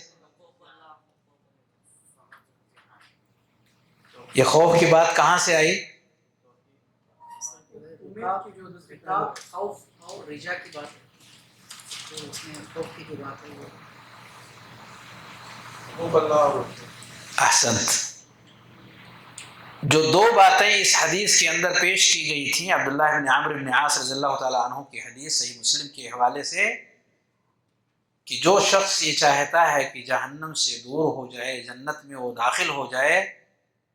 یہ خوف کی بات کہاں سے آئی؟ خوف اور رجا کی بات ہے، تو اس میں خوف کی جو بات ہے وہ احسنت۔ جو دو باتیں اس حدیث کے اندر پیش کی گئی تھیں، عبداللہ بن عمرو بن عاص رضی اللہ تعالیٰ عنہ کی حدیث صحیح مسلم کے حوالے سے، کہ جو شخص یہ چاہتا ہے کہ جہنم سے دور ہو جائے، جنت میں وہ داخل ہو جائے،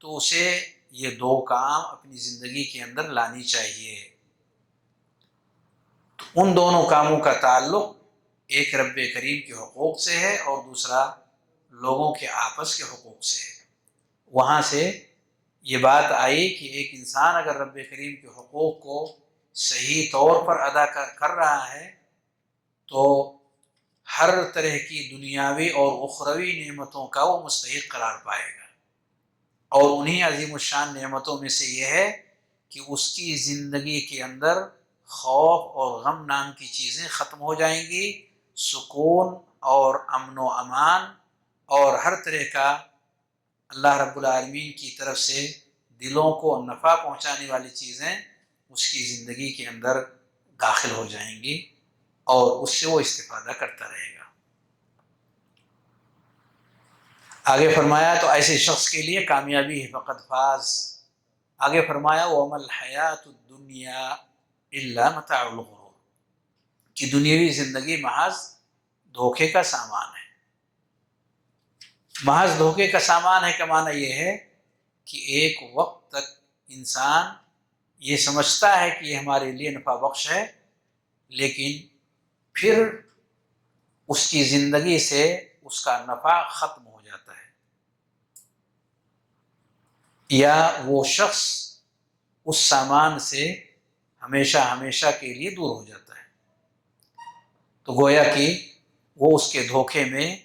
تو اسے یہ دو کام اپنی زندگی کے اندر لانی چاہیے۔ تو ان دونوں کاموں کا تعلق ایک رب کریم کے حقوق سے ہے اور دوسرا لوگوں کے آپس کے حقوق سے ہے۔ وہاں سے یہ بات آئی کہ ایک انسان اگر رب کریم کے حقوق کو صحیح طور پر ادا کر رہا ہے تو ہر طرح کی دنیاوی اور اخروی نعمتوں کا وہ مستحق قرار پائے گا، اور انہی عظیم الشان نعمتوں میں سے یہ ہے کہ اس کی زندگی کے اندر خوف اور غم نام کی چیزیں ختم ہو جائیں گی، سکون اور امن و امان اور ہر طرح کا اللہ رب العالمین کی طرف سے دلوں کو نفع پہنچانے والی چیزیں اس کی زندگی کے اندر داخل ہو جائیں گی اور اس سے وہ استفادہ کرتا رہے گا۔ آگے فرمایا تو ایسے شخص کے لیے کامیابی ہے، فقط فاز۔ آگے فرمایا وَمَا الْحَيَاةُ الدُّنْيَا إِلَّا مَتَاعُ الْغُرُورِ، کہ دنیاوی زندگی محض دھوکے کا سامان ہے۔ محض دھوکے کا سامان ہے کا معنی یہ ہے کہ ایک وقت تک انسان یہ سمجھتا ہے کہ یہ ہمارے لیے نفع بخش ہے، لیکن پھر اس کی زندگی سے اس کا نفع ختم ہو جاتا ہے، یا وہ شخص اس سامان سے ہمیشہ ہمیشہ کے لیے دور ہو جاتا ہے، تو گویا کہ وہ اس کے دھوکے میں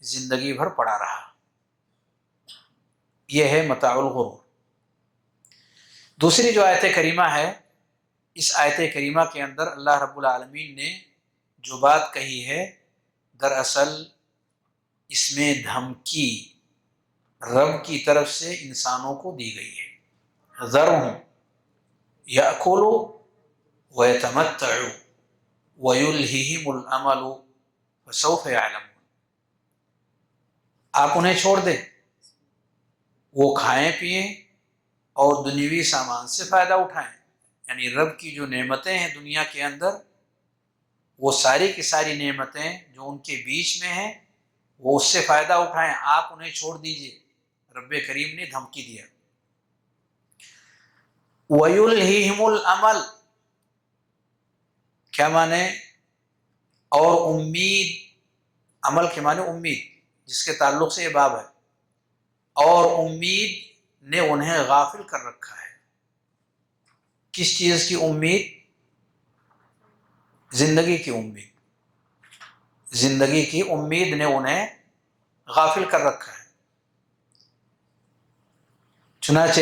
زندگی بھر پڑا رہا۔ یہ ہے متاع الغرور۔ دوسری جو آیت کریمہ ہے، اس آیت کریمہ کے اندر اللہ رب العالمین نے جو بات کہی ہے، دراصل اس میں دھمکی رب کی طرف سے انسانوں کو دی گئی ہے، ذرہم یأکلوا ویتمتعوا ویلہہم الامل فسوف یعلمون، آپ انہیں چھوڑ دیں، وہ کھائیں پئیں اور دنیوی سامان سے فائدہ اٹھائیں، یعنی رب کی جو نعمتیں ہیں دنیا کے اندر، وہ ساری کی ساری نعمتیں جو ان کے بیچ میں ہیں وہ اس سے فائدہ اٹھائیں، آپ انہیں چھوڑ دیجئے۔ رب کریم نے دھمکی دیا۔ وَيُلْهِهِمُ الْأَمَلُ، کیا معنی؟ اور امید، عمل کے معنی امید، جس کے تعلق سے یہ باب ہے، اور امید نے انہیں غافل کر رکھا ہے۔ کس چیز کی امید؟ زندگی کی امید۔ زندگی کی امید نے انہیں غافل کر رکھا ہے۔ چنانچہ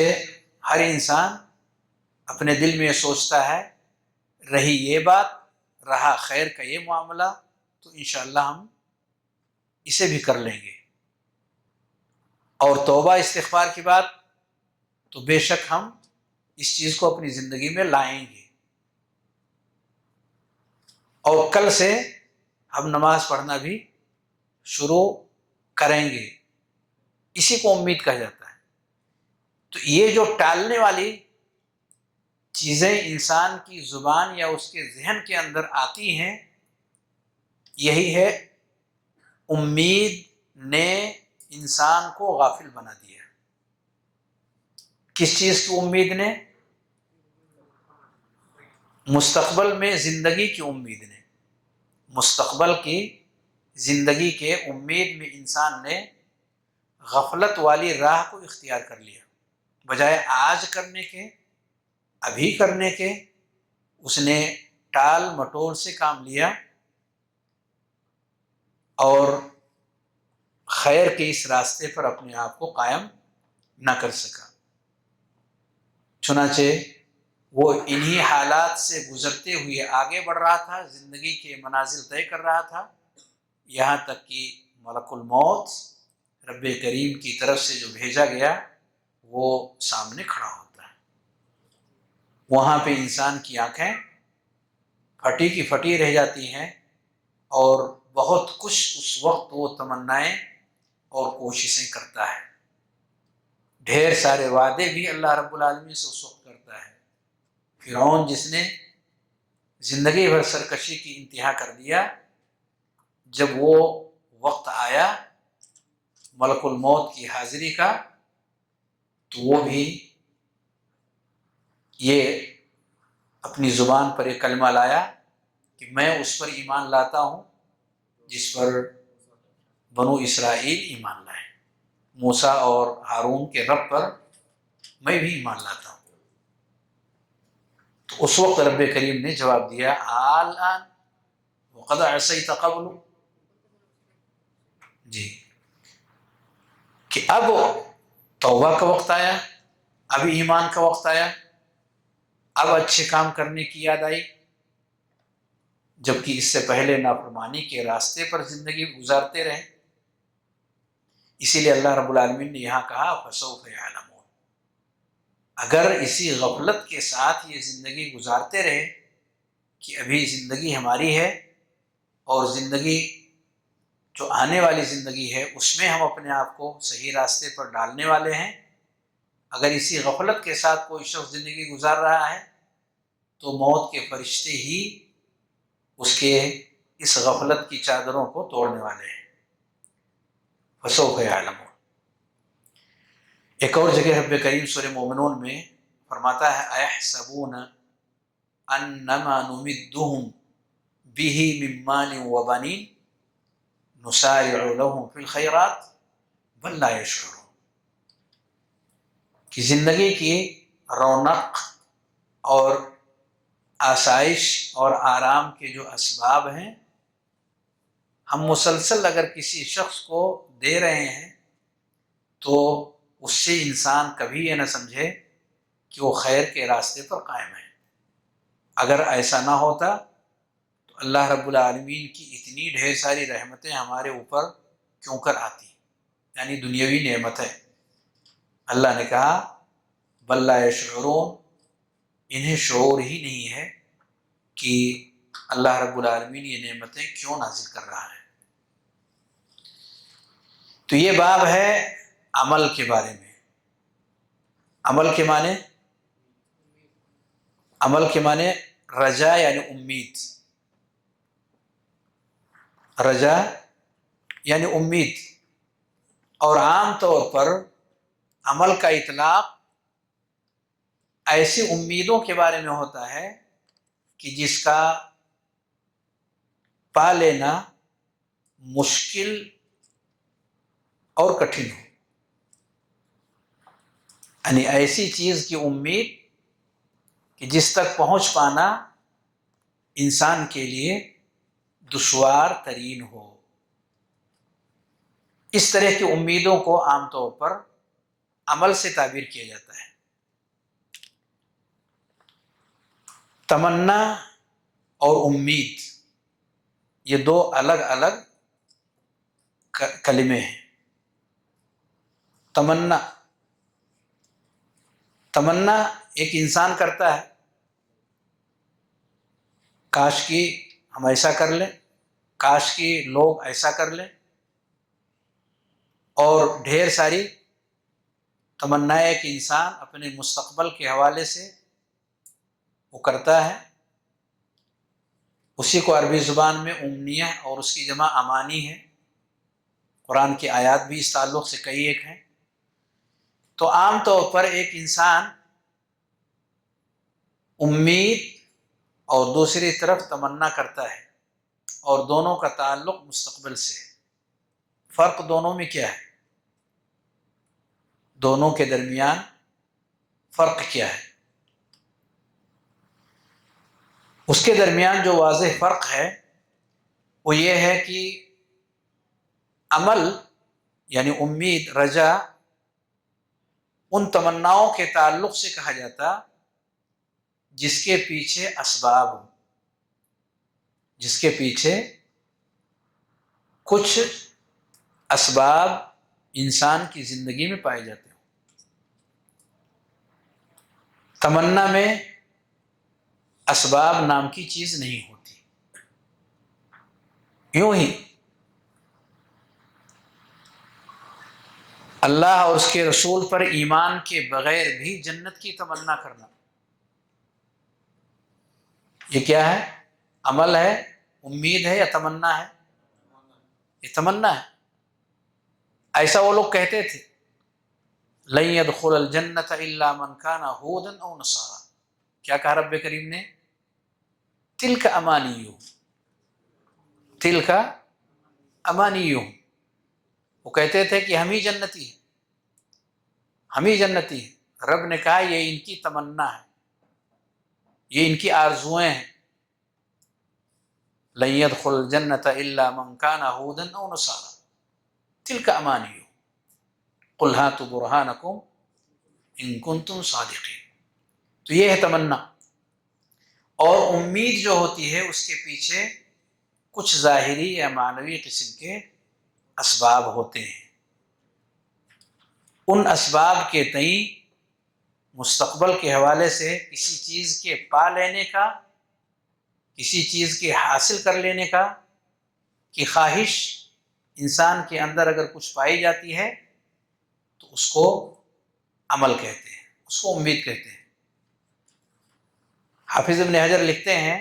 ہر انسان اپنے دل میں سوچتا ہے، رہی یہ بات، رہا خیر کا یہ معاملہ، تو انشاءاللہ ہم اسے بھی کر لیں گے، اور توبہ استغفار کی بات تو بے شک ہم اس چیز کو اپنی زندگی میں لائیں گے، اور کل سے ہم نماز پڑھنا بھی شروع کریں گے، اسی کو امید کہا جاتا ہے۔ تو یہ جو ٹالنے والی چیزیں انسان کی زبان یا اس کے ذہن کے اندر آتی ہیں، یہی ہے امید نے انسان کو غافل بنا دیا۔ کس چیز کی امید نے؟ مستقبل میں زندگی کی امید نے۔ مستقبل کی زندگی کے امید میں انسان نے غفلت والی راہ کو اختیار کر لیا، بجائے آج کرنے کے، ابھی کرنے کے، اس نے ٹال مٹول سے کام لیا اور خیر کے اس راستے پر اپنے آپ کو قائم نہ کر سکا۔ چنانچہ وہ انہی حالات سے گزرتے ہوئے آگے بڑھ رہا تھا، زندگی کے منازل طے کر رہا تھا، یہاں تک کہ ملک الموت رب کریم کی طرف سے جو بھیجا گیا وہ سامنے کھڑا ہوتا ہے۔ وہاں پہ انسان کی آنکھیں پھٹی کی پھٹی رہ جاتی ہیں اور بہت کچھ اس وقت وہ تمنائیں اور کوششیں کرتا ہے، ڈھیر سارے وعدے بھی اللہ رب العالمین سے اس وقت کرتا ہے۔ فرعون جس نے زندگی بھر سرکشی کی انتہا کر دیا، جب وہ وقت آیا ملک الموت کی حاضری کا تو وہ بھی یہ اپنی زبان پر ایک کلمہ لایا کہ میں اس پر ایمان لاتا ہوں جس پر بنو اسرائیل ایمان لائے، موسیٰ اور ہارون کے رب پر میں بھی ایمان لاتا ہوں۔ تو اس وقت رب کریم نے جواب دیا الآن وقد عصیت قبل، جی، کہ اب توبہ کا وقت آیا، اب ایمان کا وقت آیا، اب اچھے کام کرنے کی یاد آئی، جبکہ اس سے پہلے نافرمانی کے راستے پر زندگی گزارتے رہے۔ اسی لیے اللہ رب العالمین نے یہاں کہا فسوف یعلمون، اگر اسی غفلت کے ساتھ یہ زندگی گزارتے رہے کہ ابھی زندگی ہماری ہے اور زندگی جو آنے والی زندگی ہے اس میں ہم اپنے آپ کو صحیح راستے پر ڈالنے والے ہیں، اگر اسی غفلت کے ساتھ کوئی شخص زندگی گزار رہا ہے تو موت کے فرشتے ہی اس کے اس غفلت کی چادروں کو توڑنے والے ہیں۔ فسوف یعلمون۔ ایک اور جگہ رب کریم سورہ مومنون میں فرماتا ہے ایحسبون انما نمدهم به من مال وبنین نسارع لهم فی الخیرات بل لا یشعرون، کہ زندگی کی رونق اور آسائش اور آرام کے جو اسباب ہیں ہم مسلسل اگر کسی شخص کو دے رہے ہیں تو اس سے انسان کبھی یہ نہ سمجھے کہ وہ خیر کے راستے پر قائم ہے۔ اگر ایسا نہ ہوتا تو اللہ رب العالمین کی اتنی ڈھیر ساری رحمتیں ہمارے اوپر کیوں کر آتی، یعنی دنیاوی نعمت ہے۔ اللہ نے کہا بل لا یشعرون، انہیں شعور ہی نہیں ہے کہ اللہ رب العالمین یہ نعمتیں کیوں نازل کر رہا ہے۔ تو یہ باب ہے عمل کے بارے میں۔ عمل کے معنی، عمل کے معنی رجا یعنی امید، رجا یعنی امید، اور عام طور پر عمل کا اطلاق ایسی امیدوں کے بارے میں ہوتا ہے کہ جس کا پا لینا مشکل اور کٹھن ہو، یعنی ایسی چیز کی امید کہ جس تک پہنچ پانا انسان کے لیے دشوار ترین ہو، اس طرح کی امیدوں کو عام طور پر عمل سے تعبیر کیا جاتا ہے۔ تمنا اور امید یہ دو الگ الگ کلمے ہیں۔ تمنا ایک انسان کرتا ہے کاش کی ہم ایسا کر لیں، کاش کی لوگ ایسا کر لیں، اور ڈھیر ساری تمنائیں ایک انسان اپنے مستقبل کے حوالے سے وہ کرتا ہے۔ اسی کو عربی زبان میں امنیہ اور اس کی جمع امانی ہے، قرآن کی آیات بھی اس تعلق سے کئی ایک ہیں۔ تو عام طور پر ایک انسان امید اور دوسری طرف تمنا کرتا ہے اور دونوں کا تعلق مستقبل سے ہے۔ فرق دونوں میں کیا ہے؟ دونوں کے درمیان فرق کیا ہے؟ اس کے درمیان جو واضح فرق ہے وہ یہ ہے کہ عمل یعنی امید، رجا ان تمناؤں کے تعلق سے کہا جاتا جس کے پیچھے اسباب ہوں، جس کے پیچھے کچھ اسباب انسان کی زندگی میں پائے جاتے ہیں۔ تمنا میں اسباب نام کی چیز نہیں ہوتی، یوں ہی اللہ اور اس کے رسول پر ایمان کے بغیر بھی جنت کی تمنا کرنا، یہ کیا ہے؟ عمل ہے، امید ہے یا تمنا ہے؟ یہ تمنا ہے۔ ایسا وہ لوگ کہتے تھے لن يدخل الجنت الا من كان هودا او نصارى، کیا کہا رب کریم نے؟ تلک امانیہم، تلک امانیہم، وہ کہتے تھے کہ ہم ہی جنتی ہیں، ہم ہی جنتی ہیں۔ رب نے کہا یہ ان کی تمنا ہے، یہ ان کی آرزوئیں ہیں۔ لن يدخل الجنت الا من كان هودا او نصارى تلک امانیہم قل ہاتوا برہانکم ان کنتم صادقین۔ تو یہ ہے تمنا، اور امید جو ہوتی ہے اس کے پیچھے کچھ ظاہری یا معنوی قسم کے اسباب ہوتے ہیں۔ ان اسباب کے تئیں مستقبل کے حوالے سے کسی چیز کے پا لینے کا، کسی چیز کے حاصل کر لینے کا کی خواہش انسان کے اندر اگر کچھ پائی جاتی ہے تو اس کو عمل کہتے ہیں، اس کو امید کہتے ہیں۔ حافظ ابن حجر لکھتے ہیں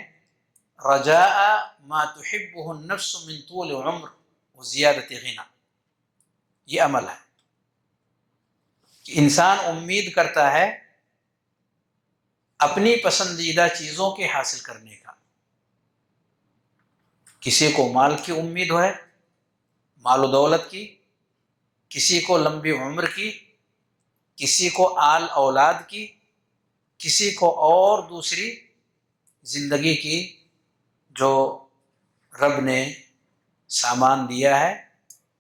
رجاء ما تحبه النفس من طول عمر وزیادت غنا، یہ عمل ہے کہ انسان امید کرتا ہے اپنی پسندیدہ چیزوں کے حاصل کرنے کا۔ کسی کو مال کی امید ہے، مال و دولت کی، کسی کو لمبی عمر کی، کسی کو آل اولاد کی، کسی کو اور دوسری زندگی کی جو رب نے سامان دیا ہے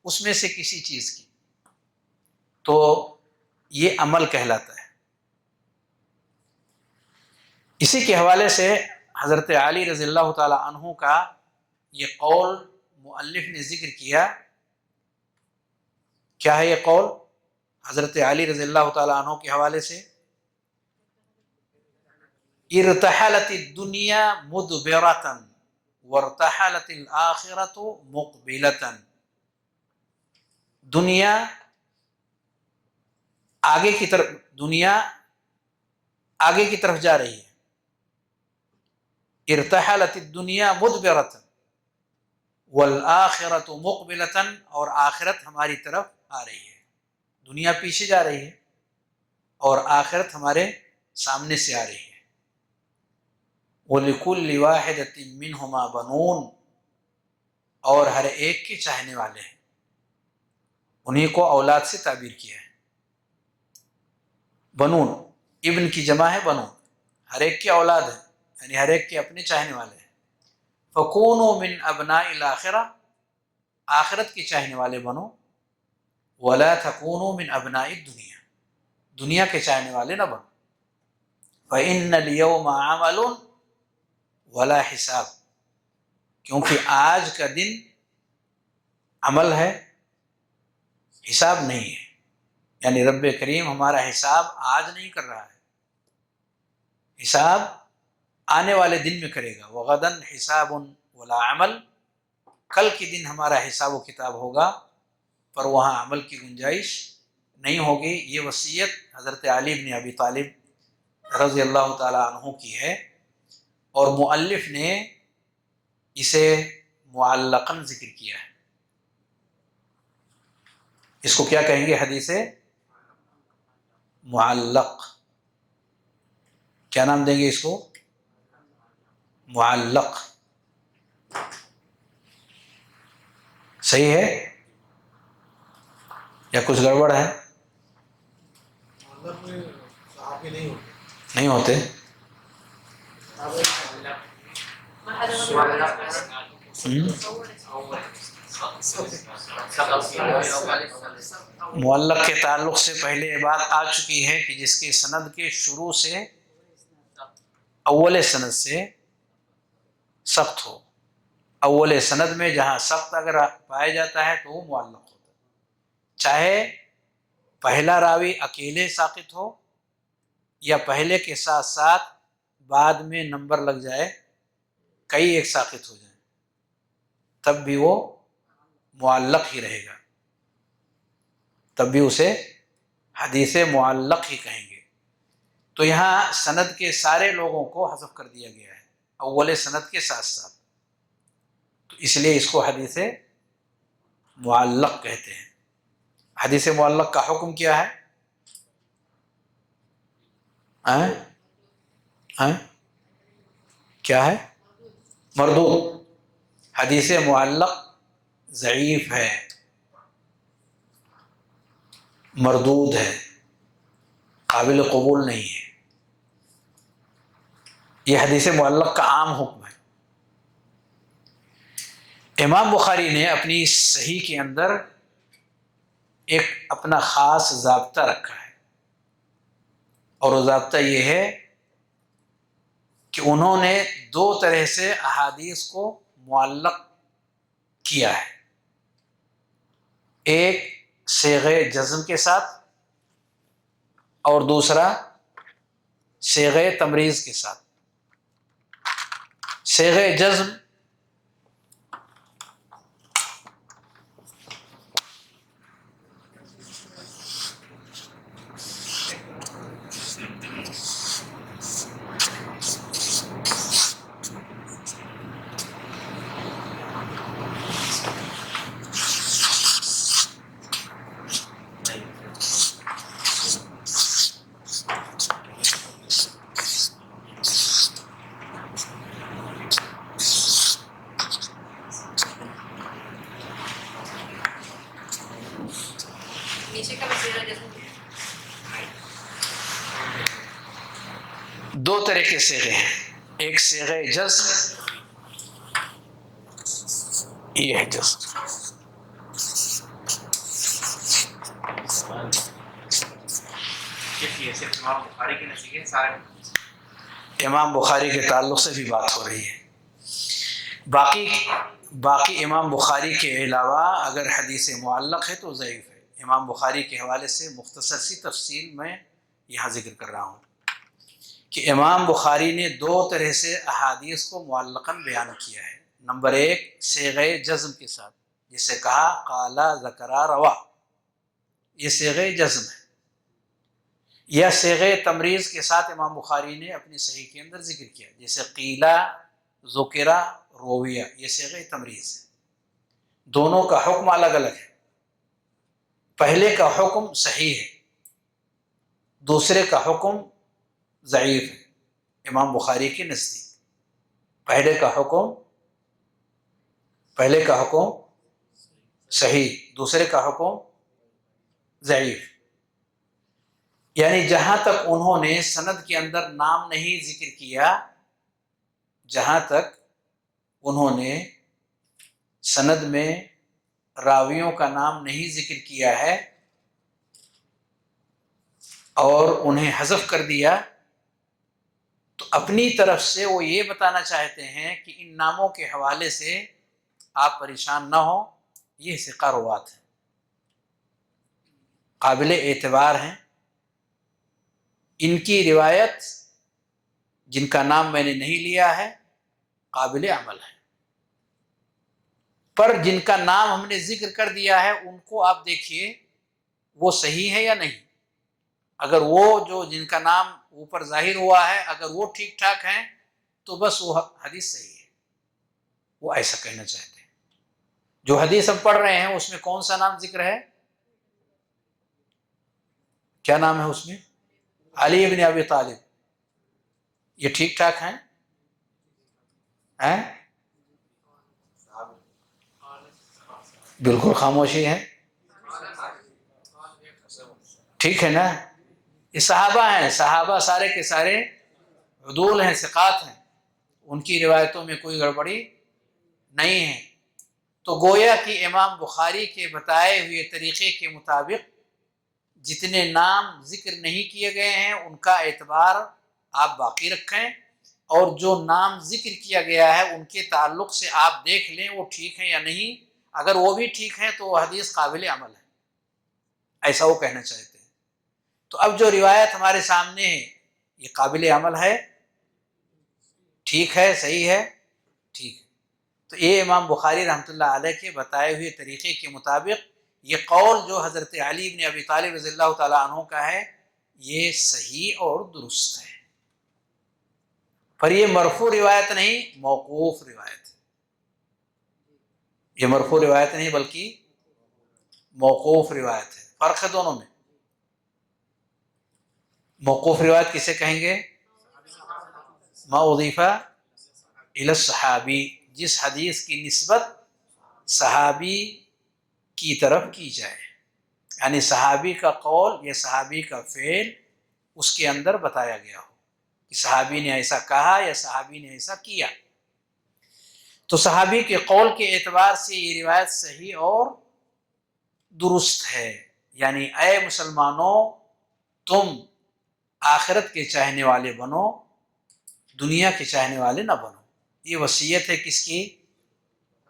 اس میں سے کسی چیز کی، تو یہ عمل کہلاتا ہے۔ اسی کے حوالے سے حضرت علی رضی اللہ تعالی عنہ کا یہ قول مؤلف نے ذکر کیا۔ کیا ہے یہ قول حضرت علی رضی اللہ تعالی عنہ کے حوالے سے؟ ارتحلت الدنیا مدبرۃ وارتحلت الآخرۃ مقبلۃ، دنیا آگے کی طرف، دنیا آگے کی طرف جا رہی ہے۔ ارتحلت الدنیا مدبرۃ والآخرۃ مقبلۃ، اور آخرت ہماری طرف آ رہی ہے۔ دنیا پیچھے جا رہی ہے اور آخرت ہمارے سامنے سے آ رہی ہے۔ وَلِكُلِّ وَاحِدَةٍ مِّنْهُمَا بَنُونَ، اور ہر ایک کے چاہنے والے ہیں، انہیں کو اولاد سے تعبیر کیا ہے۔ بنون ابن کی جمع ہے بنون، ہر ایک کی اولاد ہے، یعنی ہر ایک کے اپنے چاہنے والے ہیں۔ فَكُونُوا مِنْ أَبْنَاءِ الْآخِرَةِ، آخرت کے چاہنے والے بنو، وَلَا تَكُونُوا مِنْ أَبْنَاءِ الدُّنْيَا، دنیا کے چاہنے والے نہ بنو۔ فَإِنَّ الْيَوْمَ عَمَلٌ وَلَا حِسَاب، کیونکہ آج کا دن عمل ہے، حساب نہیں ہے، یعنی رب کریم ہمارا حساب آج نہیں کر رہا ہے، حساب آنے والے دن میں کرے گا۔ وغدن حساب ولا عمل، کل کے دن ہمارا حساب و کتاب ہوگا پر وہاں عمل کی گنجائش نہیں ہوگی۔ یہ وصیت حضرت علی بن ابی طالب رضی اللہ تعالی عنہ کی ہے، اور مؤلف نے اسے معلقاً ذکر کیا ہے۔ اس کو کیا کہیں گے؟ حدیث معلق، کیا نام دیں گے اس کو؟ معلق۔ صحیح ہے یا کچھ گڑبڑ ہے؟ معلق میں صحابی نہیں ہوتے. نہیں ہوتے؟ معلق کے تعلق سے پہلے یہ بات آ چکی ہے کہ جس کے سند کے شروع سے اول سند سے سخت ہو. اول سند میں جہاں سخت اگر پایا جاتا ہے تو وہ معلق ہوتا ہے، چاہے پہلا راوی اکیلے ساقط ہو یا پہلے کے ساتھ ساتھ بعد میں نمبر لگ جائے، کئی ایک ساقط ہو جائیں، تب بھی وہ معلق ہی رہے گا، تب بھی اسے حدیث معلق ہی کہیں گے. تو یہاں سند کے سارے لوگوں کو حذف کر دیا گیا ہے اول سند کے ساتھ ساتھ، تو اس لیے اس کو حدیث معلق کہتے ہیں. حدیث معلق کا حکم کیا ہے؟ کیا ہے؟ مردود. حدیث معلق ضعیف ہے، مردود ہے، قابل قبول نہیں ہے. یہ حدیث معلق کا عام حکم ہے. امام بخاری نے اپنی صحیح کے اندر ایک اپنا خاص ضابطہ رکھا ہے، اور وہ ضابطہ یہ ہے کہ انہوں نے دو طرح سے احادیث کو معلق کیا ہے. ایک صیغہ جزم کے ساتھ اور دوسرا صیغہ تمریز کے ساتھ. صیغہ جزم دو طرح کے صیغے ہیں. ایک صیغہ جزم، یہ ہے جزم. امام بخاری کے تعلق سے بھی بات ہو رہی ہے. باقی امام بخاری کے علاوہ اگر حدیث معلق ہے تو ضعیف ہے. امام بخاری کے حوالے سے مختصر سی تفصیل میں یہاں ذکر کر رہا ہوں کہ امام بخاری نے دو طرح سے احادیث کو معلقاً بیان کیا ہے. نمبر ایک صیغہ جزم کے ساتھ، جسے کہا قالا ذکرا روا، یہ صیغہ جزم ہے. یا صیغہ تمریز کے ساتھ امام بخاری نے اپنی صحیح کے اندر ذکر کیا، جیسے قیلا ذکرا رویہ، یہ صیغہ تمریز ہے. دونوں کا حکم الگ الگ ہے. پہلے کا حکم صحیح ہے، دوسرے کا حکم ضعیف ہے امام بخاری کے نزدیک. پہلے کا حکم صحیح، دوسرے کا حکم ضعیف. یعنی جہاں تک انہوں نے سند کے اندر نام نہیں ذکر کیا، جہاں تک انہوں نے سند میں راویوں کا نام نہیں ذکر کیا ہے اور انہیں حذف کر دیا، تو اپنی طرف سے وہ یہ بتانا چاہتے ہیں کہ ان ناموں کے حوالے سے آپ پریشان نہ ہوں، یہ ثقہ روات ہیں، قابل اعتبار ہیں. ان کی روایت جن کا نام میں نے نہیں لیا ہے قابل عمل ہے، پر جن کا نام ہم نے ذکر کر دیا ہے ان کو آپ دیکھیے وہ صحیح ہے یا نہیں. اگر وہ جو جن کا نام اوپر ظاہر ہوا ہے اگر وہ ٹھیک ٹھاک ہیں تو بس وہ حدیث صحیح ہے. وہ ایسا کہنا چاہتے ہیں. جو حدیث ہم پڑھ رہے ہیں اس میں کون سا نام ذکر ہے؟ کیا نام ہے اس میں؟ علی ابن ابی طالب. یہ ٹھیک ٹھاک ہیں؟ بالکل خاموشی ہے، ٹھیک ہے نا؟ یہ صحابہ ہیں، صحابہ سارے کے سارے عدول ہیں، ثقات ہیں، ان کی روایتوں میں کوئی گڑبڑی نہیں ہے۔ تو گویا کہ امام بخاری کے بتائے ہوئے طریقے کے مطابق جتنے نام ذکر نہیں کیے گئے ہیں ان کا اعتبار آپ باقی رکھیں، اور جو نام ذکر کیا گیا ہے ان کے تعلق سے آپ دیکھ لیں وہ ٹھیک ہیں یا نہیں۔ اگر وہ بھی ٹھیک ہیں تو وہ حدیث قابل عمل ہے، ایسا وہ کہنا چاہتے ہیں۔ تو اب جو روایت ہمارے سامنے ہے یہ قابل عمل ہے، ٹھیک ہے، صحیح ہے، ٹھیک ہے۔ تو یہ امام بخاری رحمۃ اللہ علیہ کے بتائے ہوئے طریقے کے مطابق یہ قول جو حضرت علی بن ابی طالب رضی اللہ تعالیٰ عنہ کا ہے یہ صحیح اور درست ہے، پر یہ مرفوع روایت نہیں، موقوف روایت ہے۔ یہ مرفوع روایت نہیں بلکہ موقوف روایت ہے، فرق ہے دونوں میں۔ موقوف روایت کسے کہیں گے؟ ما اضیف الی الصحابی، جس حدیث کی نسبت صحابی کی طرف کی جائے، یعنی صحابی کا قول یا صحابی کا فعل اس کے اندر بتایا گیا ہو کہ صحابی نے ایسا کہا یا صحابی نے ایسا کیا۔ تو صحابی کے قول کے اعتبار سے یہ روایت صحیح اور درست ہے، یعنی اے مسلمانوں تم آخرت کے چاہنے والے بنو، دنیا کے چاہنے والے نہ بنو۔ یہ وصیت ہے کس کی؟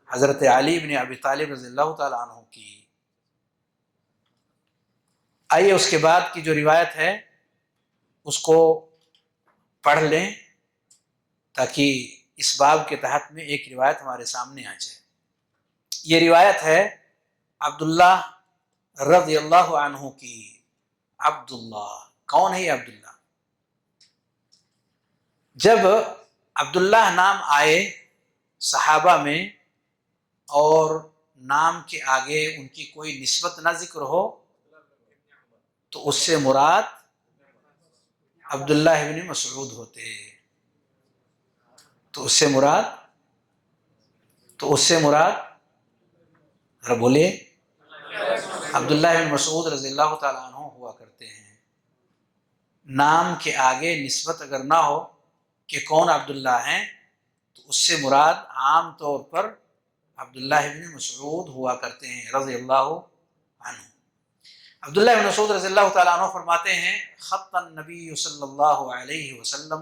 حضرت علی بن ابی طالب رضی اللہ تعالیٰ عنہ کی۔ آئیے اس کے بعد کی جو روایت ہے اس کو پڑھ لیں تاکہ اس باب کے تحت میں ایک روایت ہمارے سامنے آ جائے۔ یہ روایت ہے عبداللہ رضی اللہ عنہ کی۔ عبداللہ کون ہے یہ عبداللہ؟ جب عبداللہ نام آئے صحابہ میں اور نام کے آگے ان کی کوئی نسبت نہ ذکر ہو تو اس سے مراد عبداللہ ابن مسعود ہوتے، تو اس سے مراد ذرا بولے عبداللہ ابن مسعود رضی اللہ تعالیٰ عنہ ہوا کرتے ہیں۔ نام کے آگے نسبت اگر نہ ہو کہ کون عبداللہ ہیں تو اس سے مراد عام طور پر عبداللہ ابن مسعود ہوا کرتے ہیں رضی اللہ عنہ۔ عبداللہ ابن مسعود رضی اللہ تعالیٰ عنہ فرماتے ہیں خط النبی صلی اللہ علیہ وسلم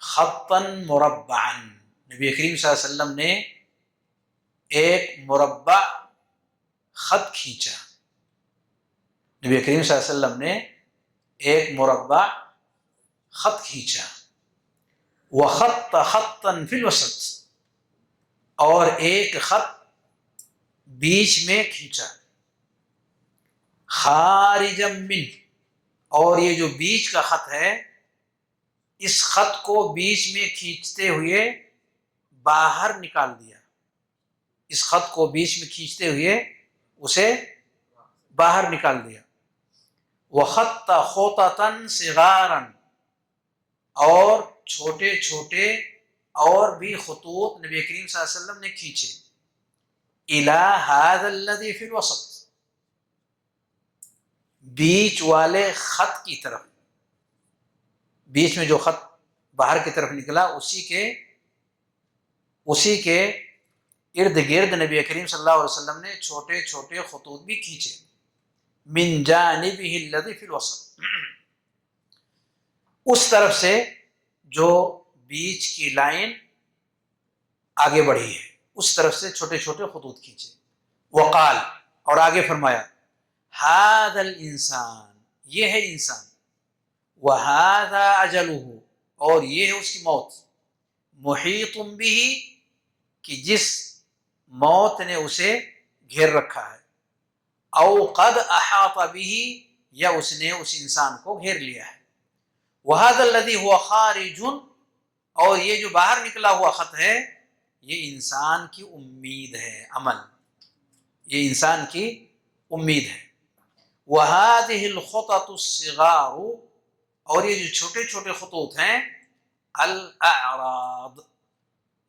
خطا مربعا، نبی کریم صلی اللہ علیہ وسلم نے ایک مربع خط کھینچا، نبی کریم صلی اللہ علیہ وسلم نے ایک مربع خط کھینچا، وخط خطا فی الوسط، اور ایک خط بیچ میں کھینچا، خارجا من، اور یہ جو بیچ کا خط ہے اس خط کو بیچ میں کھینچتے ہوئے باہر نکال دیا، اس خط کو بیچ میں کھینچتے ہوئے اسے باہر نکال دیا، وخط خططا صغارا، اور چھوٹے چھوٹے اور بھی خطوط نبی کریم صلی اللہ علیہ وسلم نے کھینچے، الی ھذا الذی فی الوسط، بیچ والے خط کی طرف، بیچ میں جو خط باہر کی طرف نکلا اسی کے ارد گرد نبی کریم صلی اللہ علیہ وسلم نے چھوٹے چھوٹے خطوط بھی کھینچے، من جانبہ الذی فی الوسط، اس طرف سے جو بیچ کی لائن آگے بڑھی ہے اس طرف سے چھوٹے چھوٹے خطوط کھینچے، وقال، اور آگے فرمایا ھذا الانسان، یہ ہے انسان، وھذا اجلہ، اور یہ ہے اس کی موت، محیط بہ، کہ جس موت نے اسے گھیر رکھا ہے، او قد احاط بہ، یا اس نے اس انسان کو گھیر لیا ہے، وھذا الذی ھو خارج، اور یہ جو باہر نکلا ہوا خط ہے یہ انسان کی امید ہے، عمل، یہ انسان کی امید ہے، وھذہ الخطط الصغار، اور یہ جو چھوٹے چھوٹے خطوط ہیں الاعراض،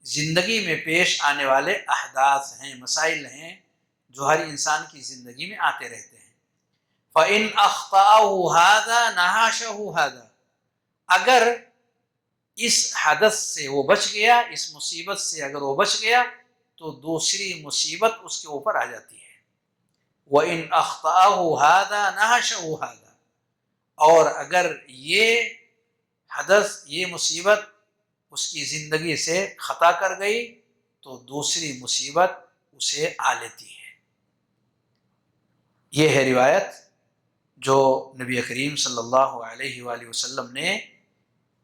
زندگی میں پیش آنے والے احداث ہیں، مسائل ہیں، جو ہر انسان کی زندگی میں آتے رہتے ہیں۔ فَإِنْ أَخْطَأَهُ هَذَا نَهَاشَهُ هَذَا، اگر اس حدث سے وہ بچ گیا، اس مصیبت سے اگر وہ بچ گیا تو دوسری مصیبت اس کے اوپر آ جاتی ہے۔ وَإِنْ أَخْطَأَهُ هَذَا نَهَاشَهُ هَذَا، اور اگر یہ حدث، یہ مصیبت اس کی زندگی سے خطا کر گئی تو دوسری مصیبت اسے آ لیتی ہے۔ یہ ہے روایت جو نبی کریم صلی اللہ علیہ وآلہ وسلم نے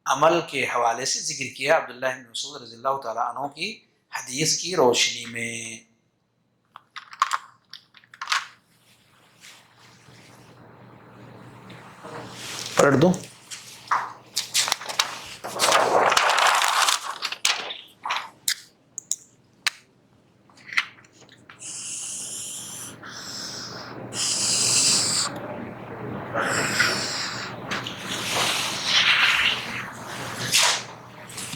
عمل کے حوالے سے ذکر کیا، عبداللہ بن مسعود رضی اللہ تعالیٰ عنہ کی حدیث کی روشنی میں۔ پڑھ دوں؟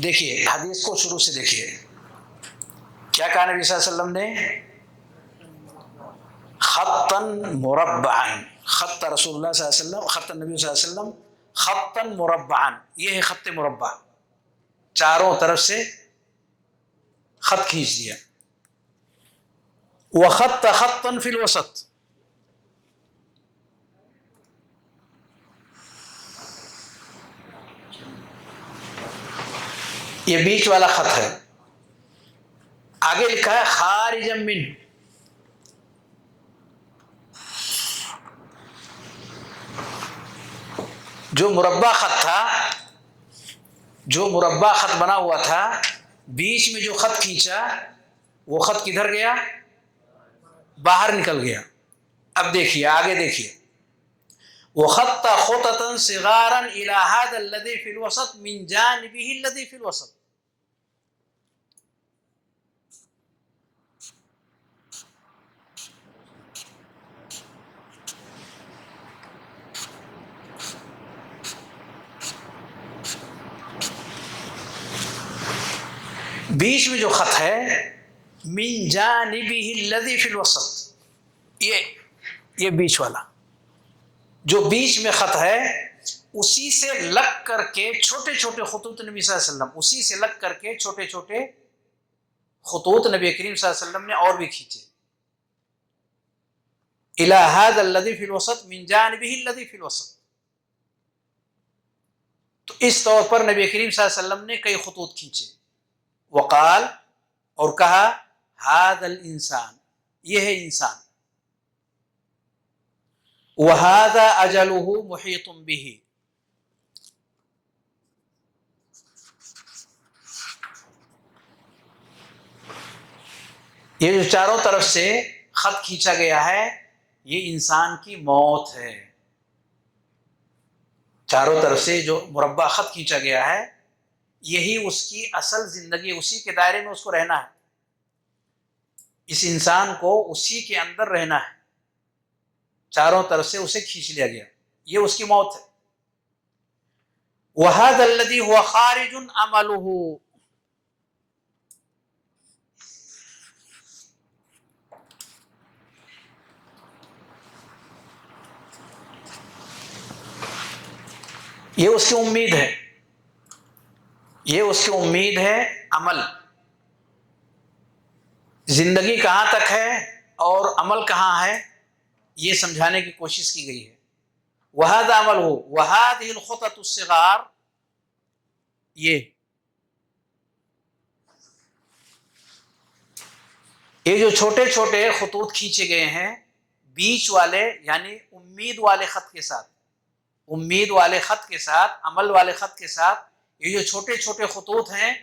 دیکھیے حدیث کو شروع سے دیکھیے، کیا کہا نبی صلی اللہ علیہ وسلم نے؟ خطاً مربعاً، خط رسول اللہ صلی اللہ علیہ وسلم، خط النبی صلی اللہ علیہ وسلم خطاً مربعاً، یہ ہے خط مربع، چاروں طرف سے خط کھینچ دیا۔ وخط خطاً فی الوسط، یہ بیچ والا خط ہے۔ آگے لکھا ہے خارجا من، جو مربع خط تھا، جو مربع خط بنا ہوا تھا، بیچ میں جو خط کھینچا وہ خط کدھر گیا؟ باہر نکل گیا۔ اب دیکھیے آگے دیکھیے، وخط خططا صغارا الى هذا الذي في الوسط من جانبه الذي في الوسط، بیچ میں جو خط ہے من جانبه الذي في الوسط، یہ بیچ والا جو بیچ میں خط ہے اسی سے لگ کر کے چھوٹے چھوٹے خطوط نبی صلی اللہ علیہ وسلم، اسی سے لگ کر کے چھوٹے چھوٹے خطوط نبی کریم صلی اللہ علیہ وسلم نے اور بھی کھینچے۔ الى هذا الذي في الوسط من جانبه الذي في الوسط، تو اس طور پر نبی کریم صلی اللہ علیہ وسلم نے کئی خطوط کھینچے۔ وقال، اور کہا، هذا الانسان، یہ ہے انسان، وهذا اجله محیط به، یہ جو چاروں طرف سے خط کھینچا گیا ہے یہ انسان کی موت ہے۔ چاروں طرف سے جو مربع خط کھینچا گیا ہے یہی اس کی اصل زندگی، اسی کے دائرے میں اس کو رہنا ہے، اس انسان کو اسی کے اندر رہنا ہے، چاروں طرف سے اسے کھینچ لیا گیا، یہ اس کی موت ہے۔ وَهَذَا الَّذِي هُوَ خَارِجٌ عَمَلُهُ، یہ اس کی امید ہے، یہ اس کی امید ہے عمل۔ زندگی کہاں تک ہے اور عمل کہاں ہے یہ سمجھانے کی کوشش کی گئی ہے۔ وَهَذَا عَمَلُهُ وَهَذِهِ الْخُطَطُ الصِّغَارُ، یہ جو چھوٹے چھوٹے خطوط کھینچے گئے ہیں بیچ والے، یعنی امید والے خط کے ساتھ، امید والے خط کے ساتھ، عمل والے خط کے ساتھ، یہ جو چھوٹے چھوٹے خطوط ہیں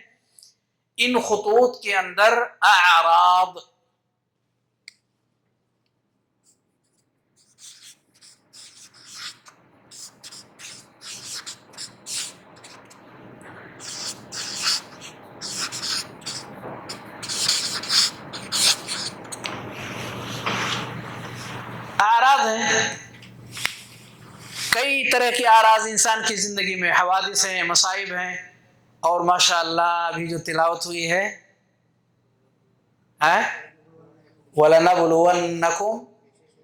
ان خطوط کے اندر اعراض، اعراض ہیں، کئی طرح کے اعراض انسان کی زندگی میں، حوادث ہیں، مصائب ہیں، اور ماشاء اللہ ابھی جو تلاوت ہوئی ہے وَلَنَبْلُوَنَّكُمْ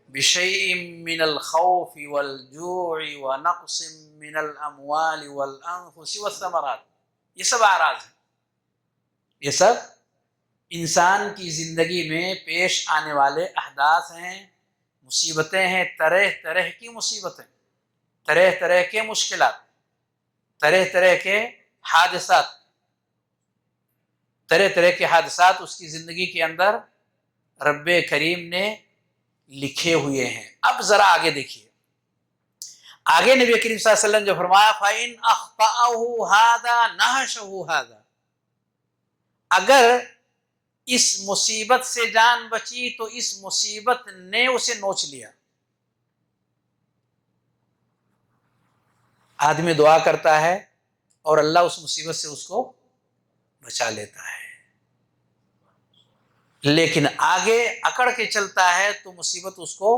بِشَيْءٍ مِّنَ الْخَوْفِ وَالْجُوعِ وَنَقْصٍ مِّنَ الْأَمْوَالِ وَالْأَنفُسِ وَالثَّمَرَاتِ، یہ سب اعراض ہیں، یہ سب انسان کی زندگی میں پیش آنے والے احداث ہیں، مصیبتیں ہیں، طرح طرح کی مصیبتیں، طرح طرح کے مشکلات، طرح طرح کے حادثات، طرح طرح کے حادثات اس کی زندگی کے اندر رب کریم نے لکھے ہوئے ہیں۔ اب ذرا آگے دیکھیے، آگے نبی کریم صلی اللہ علیہ وسلم جو فرمایا فَإِنْ أَخْطَأَهُ هَذَا نَهَشَهُ هَذَا، اگر اس مصیبت سے جان بچی تو اس مصیبت نے اسے نوچ لیا۔ آدمی دعا کرتا ہے اور اللہ اس مصیبت سے اس کو بچا لیتا ہے، لیکن آگے اکڑ کے چلتا ہے تو مصیبت اس کو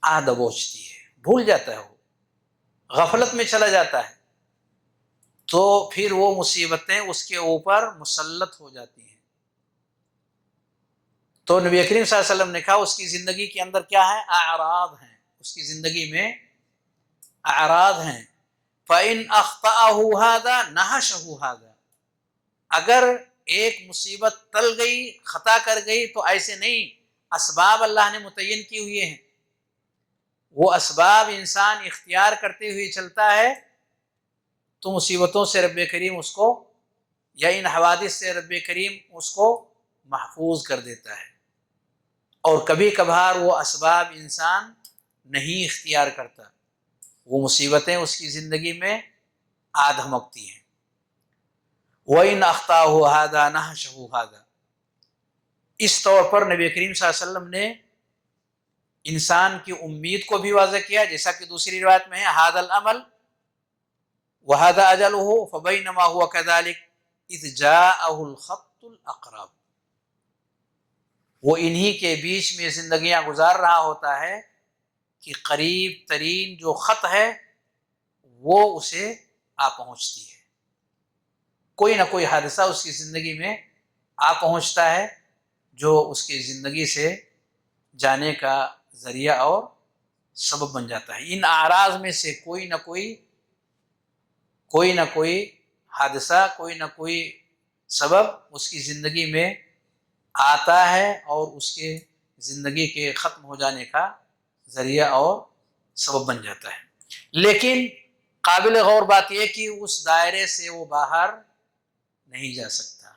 آ دبوچتی ہے، بھول جاتا ہے، وہ غفلت میں چلا جاتا ہے، تو پھر وہ مصیبتیں اس کے اوپر مسلط ہو جاتی ہیں۔ تو نبی کریم صلی اللہ علیہ وسلم نے کہا اس کی زندگی کے اندر کیا ہے؟ اعراض ہیں، اس کی زندگی میں اعراض ہیں۔ فَإِنْ أَخْطَأَهُ هَذَا نَهَشَهُ هَذَا، اگر ایک مصیبت ٹل گئی، خطا کر گئی تو ایسے نہیں، اسباب اللہ نے متعین کی ہوئے ہیں، وہ اسباب انسان اختیار کرتے ہوئے چلتا ہے تو مصیبتوں سے رب کریم اس کو، یا ان حوادث سے رب کریم اس کو محفوظ کر دیتا ہے، اور کبھی کبھار وہ اسباب انسان نہیں اختیار کرتا، وہ مصیبتیں اس کی زندگی میں آ دھمکتی ہیں۔ وَإِنْ أَخْطَأَهُ هَذَا نَهَشَهُ هَذَا، اس طور پر نبی کریم صلی اللہ علیہ وسلم نے انسان کی امید کو بھی واضح کیا، جیسا کہ دوسری روایت میں ہے هَذَا الْأَمَلُ وَهَذَا أَجَلُهُ فَبَيْنَمَا هُوَ كَذَلِكَ إِذْ جَاءَهُ الْخَطُّ الْأَقْرَبُ، وہ انہی کے بیچ میں زندگیاں گزار رہا ہوتا ہے کہ قریب ترین جو خط ہے وہ اسے آ پہنچتی ہے، کوئی نہ کوئی حادثہ اس کی زندگی میں آ پہنچتا ہے جو اس کی زندگی سے جانے کا ذریعہ اور سبب بن جاتا ہے۔ ان اعراض میں سے کوئی نہ کوئی حادثہ، کوئی نہ کوئی سبب اس کی زندگی میں آتا ہے اور اس کے زندگی کے ختم ہو جانے کا ذریعہ اور سبب بن جاتا ہے، لیکن قابل غور بات یہ کہ اس دائرے سے وہ باہر نہیں جا سکتا،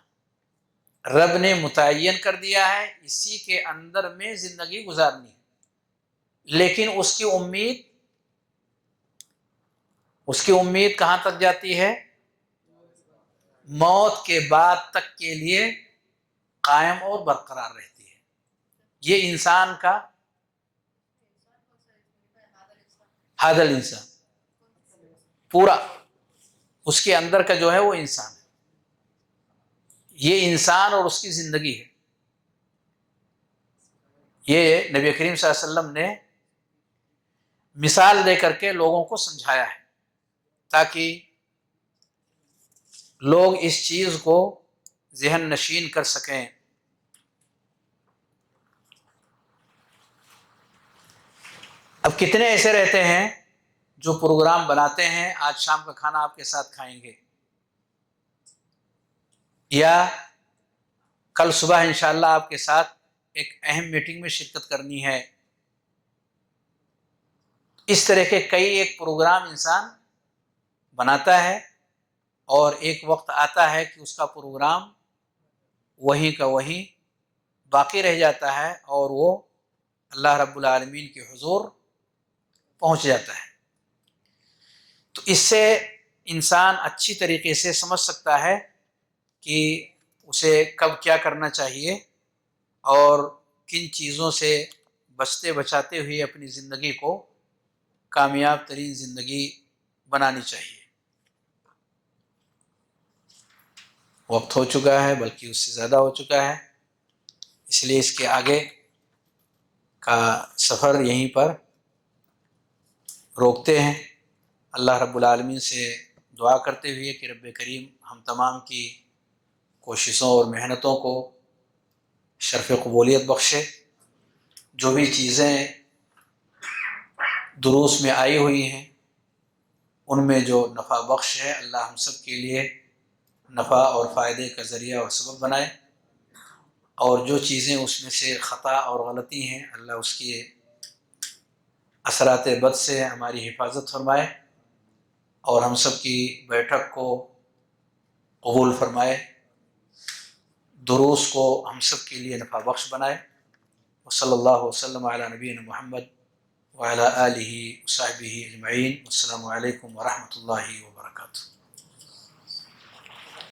رب نے متعین کر دیا ہے اسی کے اندر میں زندگی گزارنی ہے، لیکن اس کی امید کہاں تک جاتی ہے؟ موت کے بعد تک کے لیے قائم اور برقرار رہتی ہے۔ یہ انسان کا هذا الانسان پورا اس کے اندر کا جو ہے وہ انسان ہے، یہ انسان اور اس کی زندگی ہے۔ یہ نبی کریم صلی اللہ علیہ وسلم نے مثال دے کر کے لوگوں کو سمجھایا ہے تاکہ لوگ اس چیز کو ذہن نشین کر سکیں۔ اب کتنے ایسے رہتے ہیں جو پروگرام بناتے ہیں آج شام کا کھانا آپ کے ساتھ کھائیں گے، یا کل صبح انشاءاللہ آپ کے ساتھ ایک اہم میٹنگ میں شرکت کرنی ہے، اس طرح کے کئی ایک پروگرام انسان بناتا ہے، اور ایک وقت آتا ہے کہ اس کا پروگرام وہیں کا وہیں باقی رہ جاتا ہے اور وہ اللہ رب العالمین کے حضور پہنچ جاتا ہے۔ تو اس سے انسان اچھی طریقے سے سمجھ سکتا ہے کہ اسے کب کیا کرنا چاہیے اور کن چیزوں سے بچتے بچاتے ہوئے اپنی زندگی کو کامیاب ترین زندگی بنانی چاہیے۔ وقت ہو چکا ہے، بلکہ اس سے زیادہ ہو چکا ہے، اس لیے اس کے آگے کا سفر یہیں پر روکتے ہیں، اللہ رب العالمین سے دعا کرتے ہوئے کہ رب کریم ہم تمام کی کوششوں اور محنتوں کو شرف قبولیت بخشے. جو بھی چیزیں دروس میں آئی ہوئی ہیں ان میں جو نفع بخش ہے اللہ ہم سب کے لیے نفع اور فائدے کا ذریعہ اور سبب بنائے، اور جو چیزیں اس میں سے خطا اور غلطی ہیں اللہ اس کی اثرات بد سے ہماری حفاظت فرمائے، اور ہم سب کی بیٹھک کو قبول فرمائے، دروس کو ہم سب کے لیے نفع بخش بنائے. وصلی اللہ وسلم علی نبینا محمد وعلی آلہ وصحبہ اجمعین. السلام علیکم ورحمۃ اللہ وبرکاتہ.